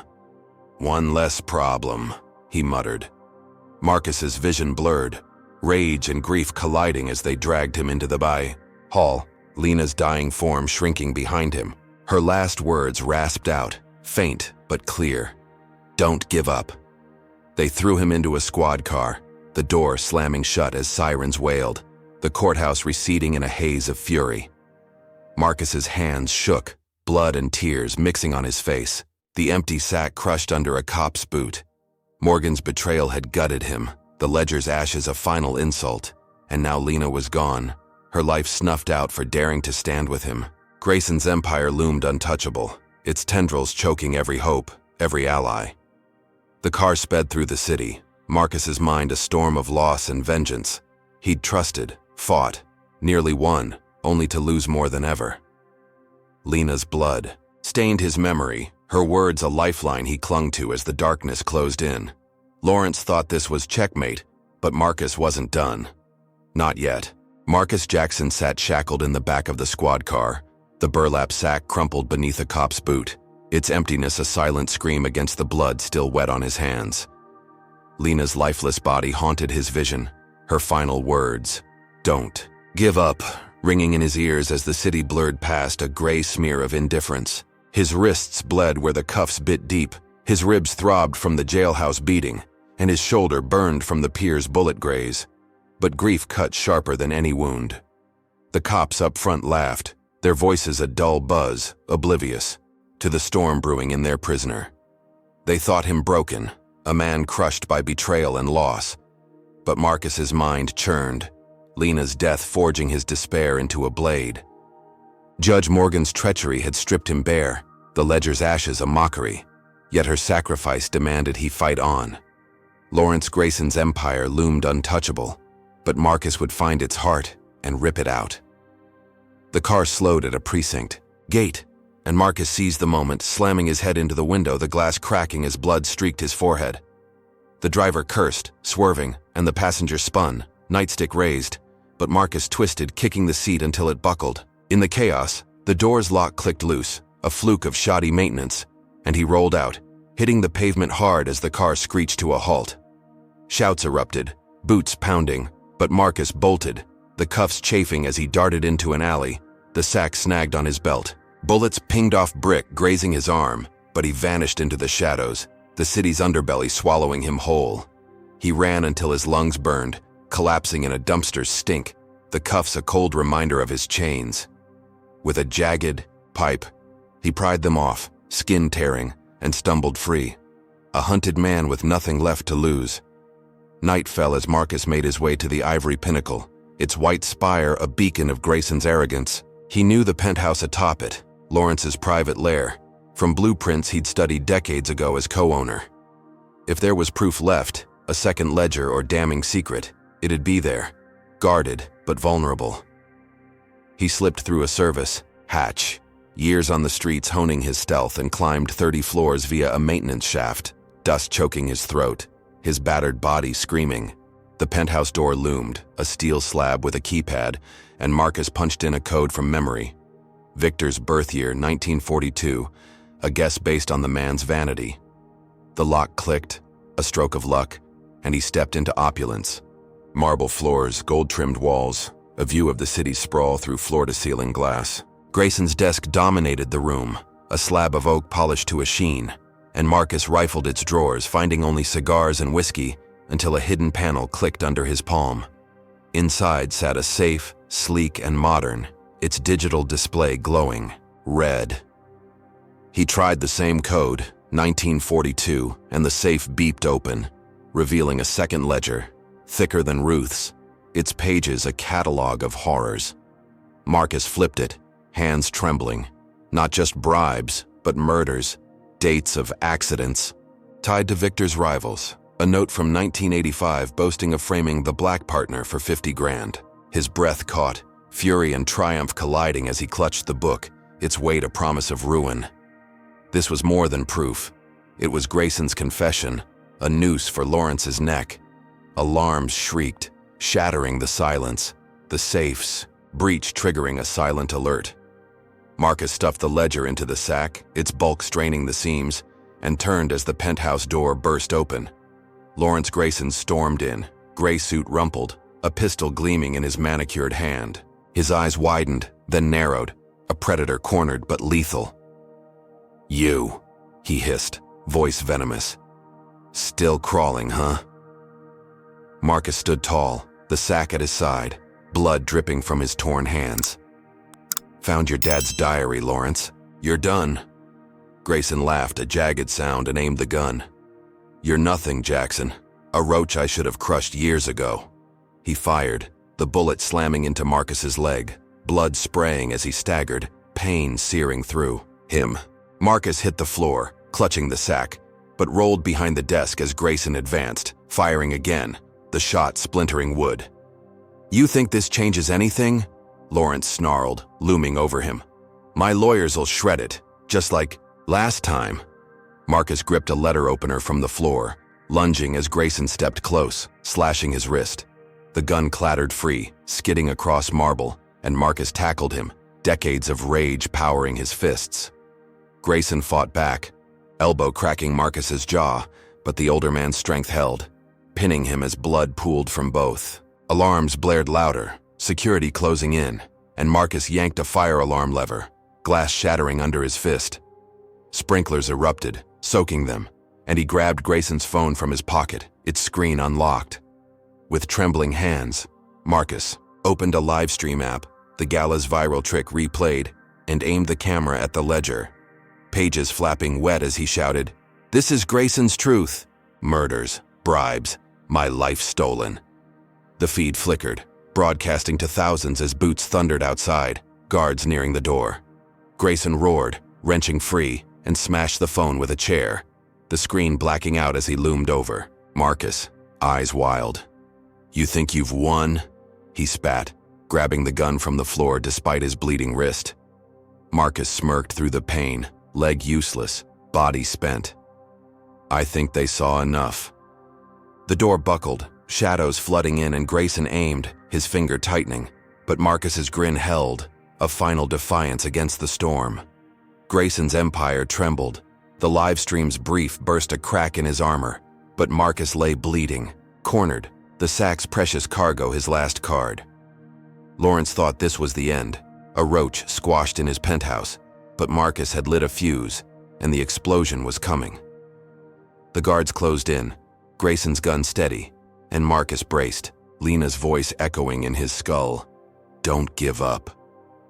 "One less problem," he muttered. Marcus's vision blurred, rage and grief colliding as they dragged him into the by hall, Lena's dying form shrinking behind him. Her last words rasped out, faint but clear. "Don't give up." They threw him into a squad car, the door slamming shut as sirens wailed, the courthouse receding in a haze of fury. Marcus's hands shook, blood and tears mixing on his face, the empty sack crushed under a cop's boot. Morgan's betrayal had gutted him, the ledger's ashes a final insult, and now Lena was gone, her life snuffed out for daring to stand with him. Grayson's empire loomed untouchable, its tendrils choking every hope, every ally. The car sped through the city, Marcus's mind a storm of loss and vengeance. He'd trusted, fought, nearly won, only to lose more than ever. Lena's blood stained his memory, her words a lifeline he clung to as the darkness closed in. Lawrence thought this was checkmate, but Marcus wasn't done. Not yet. Marcus Jackson sat shackled in the back of the squad car, the burlap sack crumpled beneath a cop's boot, its emptiness a silent scream against the blood still wet on his hands. Lena's lifeless body haunted his vision, her final words, "Don't give up," ringing in his ears as the city blurred past a gray smear of indifference. His wrists bled where the cuffs bit deep, his ribs throbbed from the jailhouse beating, and his shoulder burned from the pier's bullet graze. But grief cut sharper than any wound. The cops up front laughed, their voices a dull buzz, oblivious to the storm brewing in their prisoner. They thought him broken, a man crushed by betrayal and loss. But Marcus's mind churned, Lena's death forging his despair into a blade. Judge Morgan's treachery had stripped him bare, the ledger's ashes a mockery, yet her sacrifice demanded he fight on. Lawrence Grayson's empire loomed untouchable, but Marcus would find its heart and rip it out. The car slowed at a precinct gate, and Marcus seized the moment, slamming his head into the window, the glass cracking as blood streaked his forehead. The driver cursed, swerving, and the passenger spun, nightstick raised, but Marcus twisted, kicking the seat until it buckled. In the chaos, the door's lock clicked loose, a fluke of shoddy maintenance, and he rolled out, hitting the pavement hard as the car screeched to a halt. Shouts erupted, boots pounding, but Marcus bolted, the cuffs chafing as he darted into an alley, the sack snagged on his belt. Bullets pinged off brick, grazing his arm, but he vanished into the shadows, the city's underbelly swallowing him whole. He ran until his lungs burned, collapsing in a dumpster's stink, the cuffs a cold reminder of his chains. With a jagged pipe, he pried them off, skin tearing, and stumbled free, a hunted man with nothing left to lose. Night fell as Marcus made his way to the Ivory Pinnacle, its white spire a beacon of Grayson's arrogance. He knew the penthouse atop it, Lawrence's private lair, from blueprints he'd studied decades ago as co-owner. If there was proof left, a second ledger or damning secret, it'd be there, guarded but vulnerable. He slipped through a service hatch, years on the streets honing his stealth, and climbed 30 floors via a maintenance shaft, dust choking his throat, his battered body screaming. The penthouse door loomed, a steel slab with a keypad, and Marcus punched in a code from memory. Victor's birth year, 1942, a guess based on the man's vanity. The lock clicked, a stroke of luck, and he stepped into opulence. Marble floors, gold-trimmed walls, a view of the city's sprawl through floor-to-ceiling glass. Grayson's desk dominated the room, a slab of oak polished to a sheen, and Marcus rifled its drawers, finding only cigars and whiskey, until a hidden panel clicked under his palm. Inside sat a safe, sleek and modern, its digital display glowing red. He tried the same code, 1942, and the safe beeped open, revealing a second ledger, thicker than Ruth's, its pages a catalog of horrors. Marcus flipped it, hands trembling. Not just bribes, but murders, dates of accidents, tied to Victor's rivals. A note from 1985 boasting of framing the black partner for 50 grand. His breath caught, fury and triumph colliding as he clutched the book, its weight a promise of ruin. This was more than proof. It was Grayson's confession, a noose for Lawrence's neck. Alarms shrieked, shattering the silence, the safe's breach triggering a silent alert. Marcus stuffed the ledger into the sack, its bulk straining the seams, and turned as the penthouse door burst open. Lawrence Grayson stormed in, gray suit rumpled, a pistol gleaming in his manicured hand. His eyes widened, then narrowed, a predator cornered but lethal. "You," he hissed, voice venomous. "Still crawling, huh?" Marcus stood tall, the sack at his side, blood dripping from his torn hands. "Found your dad's diary, Lawrence. You're done." Grayson laughed, a jagged sound, and aimed the gun. "You're nothing, Jackson. A roach I should have crushed years ago." He fired, the bullet slamming into Marcus's leg, blood spraying as he staggered, pain searing through him. Marcus hit the floor, clutching the sack, but rolled behind the desk as Grayson advanced, firing again, the shot splintering wood. "You think this changes anything?" Lawrence snarled, looming over him. "My lawyers'll shred it, just like last time." Marcus gripped a letter opener from the floor, lunging as Grayson stepped close, slashing his wrist. The gun clattered free, skidding across marble, and Marcus tackled him, decades of rage powering his fists. Grayson fought back, elbow cracking Marcus's jaw, but the older man's strength held, pinning him as blood pooled from both. Alarms blared louder, security closing in, and Marcus yanked a fire alarm lever, glass shattering under his fist. Sprinklers erupted, soaking them, and he grabbed Grayson's phone from his pocket, its screen unlocked. With trembling hands, Marcus opened a livestream app, the gala's viral trick replayed, and aimed the camera at the ledger. Pages flapping wet as he shouted, "This is Grayson's truth. Murders, bribes, my life stolen." The feed flickered, broadcasting to thousands as boots thundered outside, guards nearing the door. Grayson roared, wrenching free, and smashed the phone with a chair, the screen blacking out as he loomed over. Marcus, eyes wild. "You think you've won?" he spat, grabbing the gun from the floor despite his bleeding wrist. Marcus smirked through the pain, leg useless, body spent. "I think they saw enough." The door buckled, shadows flooding in, and Grayson aimed, his finger tightening, but Marcus's grin held, a final defiance against the storm. Grayson's empire trembled. The live stream's brief burst a crack in his armor, but Marcus lay bleeding, cornered, the sack's precious cargo his last card. Lawrence thought this was the end, a roach squashed in his penthouse, but Marcus had lit a fuse, and the explosion was coming. The guards closed in, Grayson's gun steady, and Marcus braced, Lena's voice echoing in his skull. "Don't give up."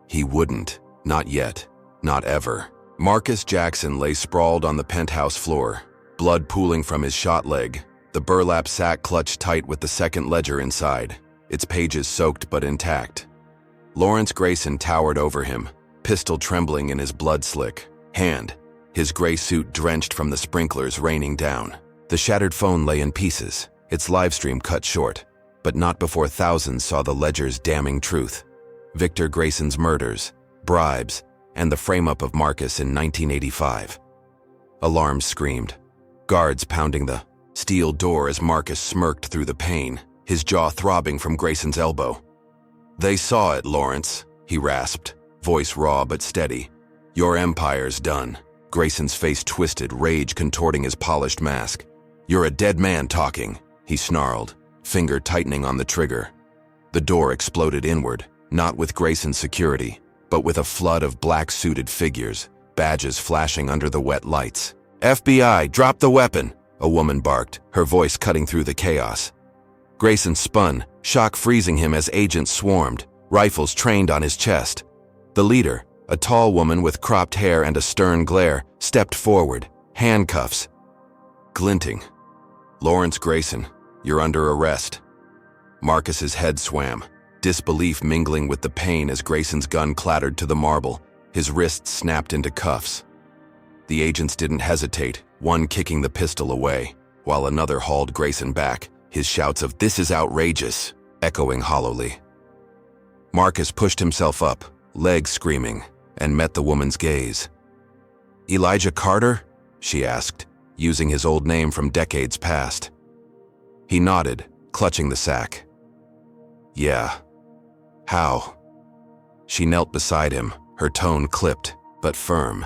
He wouldn't, not yet, not ever. Marcus Jackson lay sprawled on the penthouse floor, blood pooling from his shot leg, the burlap sack clutched tight with the second ledger inside, its pages soaked but intact. Lawrence Grayson towered over him, pistol trembling in his blood-slick hand, his gray suit drenched from the sprinklers raining down. The shattered phone lay in pieces, its livestream cut short, but not before thousands saw the ledger's damning truth. Victor Grayson's murders, bribes, and the frame-up of Marcus in 1985. Alarms screamed, guards pounding the steel door as Marcus smirked through the pain, his jaw throbbing from Grayson's elbow. "They saw it, Lawrence," he rasped, voice raw but steady. "Your empire's done." Grayson's face twisted, rage contorting his polished mask. "You're a dead man talking," he snarled, finger tightening on the trigger. The door exploded inward, not with Grayson's security, but with a flood of black-suited figures, badges flashing under the wet lights. "FBI, drop the weapon!" a woman barked, her voice cutting through the chaos. Grayson spun, shock freezing him as agents swarmed, rifles trained on his chest. The leader, a tall woman with cropped hair and a stern glare, stepped forward, handcuffs glinting. "Lawrence Grayson, you're under arrest." Marcus's head swam, disbelief mingling with the pain as Grayson's gun clattered to the marble, his wrists snapped into cuffs. The agents didn't hesitate, one kicking the pistol away, while another hauled Grayson back, his shouts of "This is outrageous" echoing hollowly. Marcus pushed himself up, legs screaming, and met the woman's gaze. "Elijah Carter?" she asked, using his old name from decades past. He nodded, clutching the sack. "Yeah. How?" She knelt beside him, her tone clipped, but firm.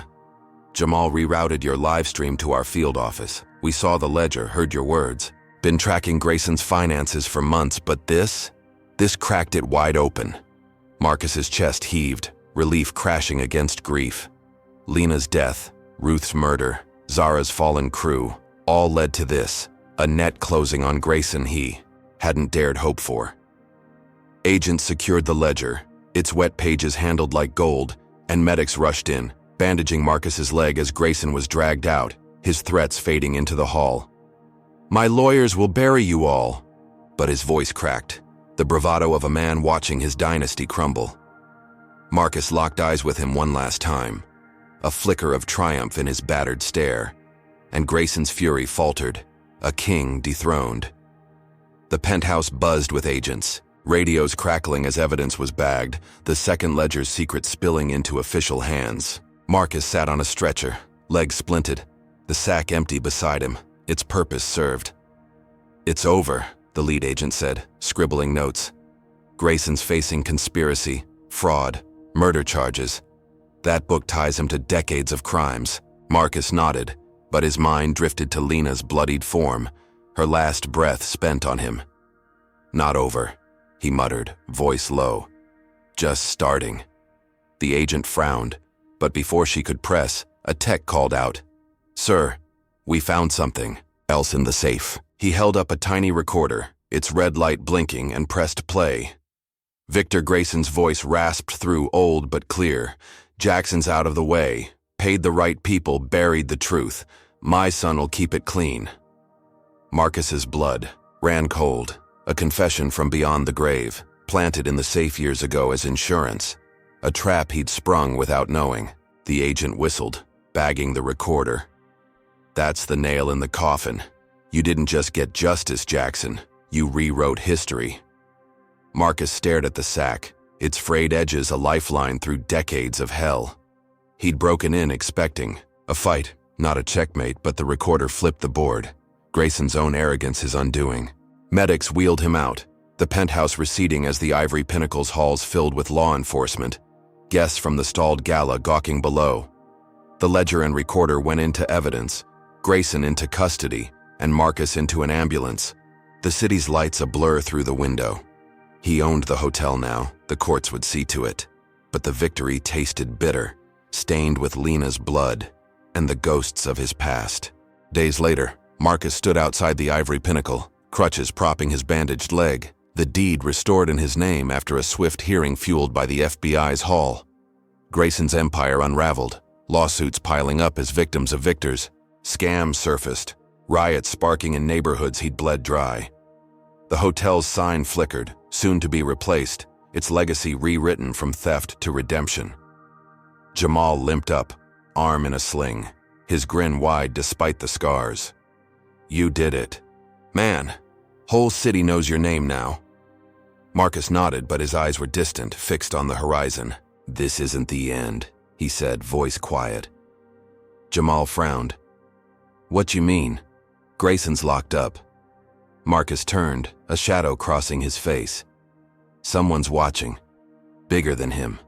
"Jamal rerouted your live stream to our field office. We saw the ledger, heard your words. Been tracking Grayson's finances for months, but this cracked it wide open." Marcus's chest heaved, relief crashing against grief. Lena's death, Ruth's murder, Zara's fallen crew, all led to this, a net closing on Grayson he hadn't dared hope for. Agents secured the ledger, its wet pages handled like gold, and medics rushed in, bandaging Marcus's leg as Grayson was dragged out, his threats fading into the hall. "My lawyers will bury you all," but his voice cracked, the bravado of a man watching his dynasty crumble. Marcus locked eyes with him one last time, a flicker of triumph in his battered stare, and Grayson's fury faltered, a king dethroned. The penthouse buzzed with agents, radios crackling as evidence was bagged, the second ledger's secret spilling into official hands. Marcus sat on a stretcher, legs splinted, the sack empty beside him, its purpose served. "It's over," the lead agent said, scribbling notes. "Grayson's facing conspiracy, fraud, murder charges. That book ties him to decades of crimes." Marcus nodded, but his mind drifted to Lena's bloodied form, her last breath spent on him. "Not over," he muttered, voice low. "Just starting." The agent frowned, but before she could press, a tech called out, "Sir, we found something else in the safe." He held up a tiny recorder, its red light blinking, and pressed play. Victor Grayson's voice rasped through, old but clear. "Jackson's out of the way. Paid the right people, buried the truth. My son will keep it clean." Marcus's blood ran cold, a confession from beyond the grave, planted in the safe years ago as insurance, a trap he'd sprung without knowing. The agent whistled, bagging the recorder. "That's the nail in the coffin. You didn't just get justice, Jackson. You rewrote history." Marcus stared at the sack, its frayed edges a lifeline through decades of hell. He'd broken in expecting a fight, not a checkmate, but the recorder flipped the board. Grayson's own arrogance his undoing. Medics wheeled him out, the penthouse receding as the Ivory Pinnacle's halls filled with law enforcement, guests from the stalled gala gawking below. The ledger and recorder went into evidence, Grayson into custody, and Marcus into an ambulance, the city's lights a blur through the window. He owned the hotel now, the courts would see to it. But the victory tasted bitter, stained with Lena's blood and the ghosts of his past. Days later, Marcus stood outside the Ivory Pinnacle, crutches propping his bandaged leg, the deed restored in his name after a swift hearing fueled by the FBI's haul. Grayson's empire unraveled, lawsuits piling up as victims of victors, scams surfaced, riots sparking in neighborhoods he'd bled dry. The hotel's sign flickered, soon to be replaced, its legacy rewritten from theft to redemption. Jamal limped up, arm in a sling, his grin wide despite the scars. "You did it. Man, whole city knows your name now." Marcus nodded, but his eyes were distant, fixed on the horizon. "This isn't the end," he said, voice quiet. Jamal frowned. "What you mean?" "Grayson's locked up." Marcus turned, a shadow crossing his face. Someone's watching, bigger than him.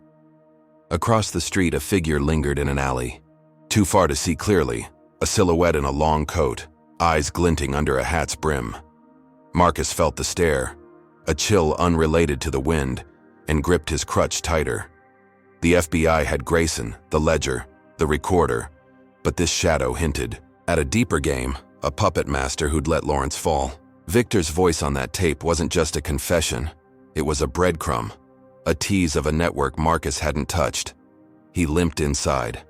Across the street, a figure lingered in an alley. Too far to see clearly, a silhouette in a long coat, eyes glinting under a hat's brim. Marcus felt the stare, a chill unrelated to the wind, and gripped his crutch tighter. The FBI had Grayson, the ledger, the recorder, but this shadow hinted at a deeper game, a puppet master who'd let Lawrence fall. Victor's voice on that tape wasn't just a confession, it was a breadcrumb, a tease of a network Marcus hadn't touched. He limped inside,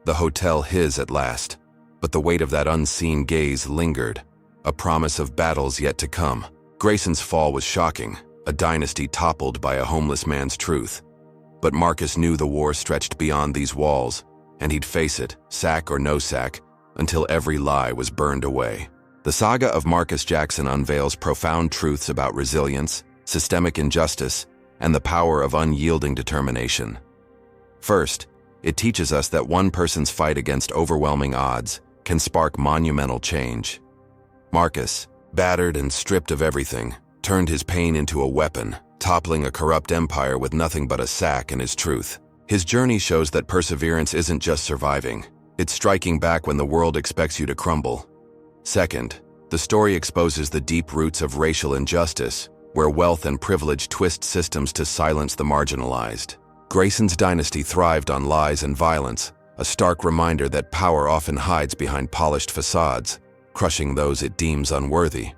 the hotel his at last, but the weight of that unseen gaze lingered, a promise of battles yet to come. Grayson's fall was shocking, a dynasty toppled by a homeless man's truth. But Marcus knew the war stretched beyond these walls, and he'd face it, sack or no sack, until every lie was burned away. The saga of Marcus Jackson unveils profound truths about resilience, systemic injustice, and the power of unyielding determination. First, it teaches us that one person's fight against overwhelming odds can spark monumental change. Marcus, battered and stripped of everything, turned his pain into a weapon, toppling a corrupt empire with nothing but a sack and his truth. His journey shows that perseverance isn't just surviving, it's striking back when the world expects you to crumble. Second, the story exposes the deep roots of racial injustice, where wealth and privilege twist systems to silence the marginalized. Grayson's dynasty thrived on lies and violence, a stark reminder that power often hides behind polished facades, crushing those it deems unworthy.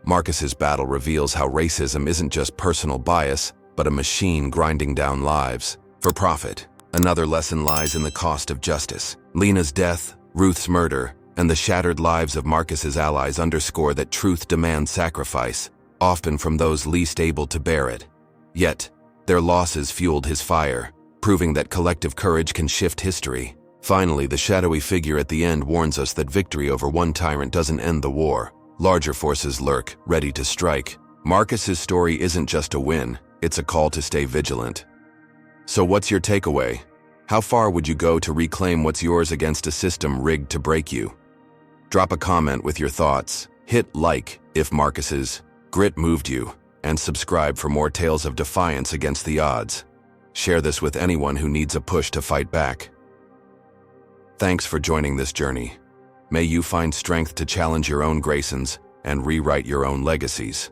Marcus's battle reveals how racism isn't just personal bias, but a machine grinding down lives for profit. Another lesson lies in the cost of justice. Lena's death, Ruth's murder, and the shattered lives of Marcus's allies underscore that truth demands sacrifice, often from those least able to bear it. Yet, their losses fueled his fire, proving that collective courage can shift history. Finally, the shadowy figure at the end warns us that victory over one tyrant doesn't end the war. Larger forces lurk, ready to strike. Marcus's story isn't just a win, it's a call to stay vigilant. So what's your takeaway? How far would you go to reclaim what's yours against a system rigged to break you? Drop a comment with your thoughts, hit like if Marcus's grit moved you, and subscribe for more tales of defiance against the odds. Share this with anyone who needs a push to fight back. Thanks for joining this journey. May you find strength to challenge your own Graysons and rewrite your own legacies.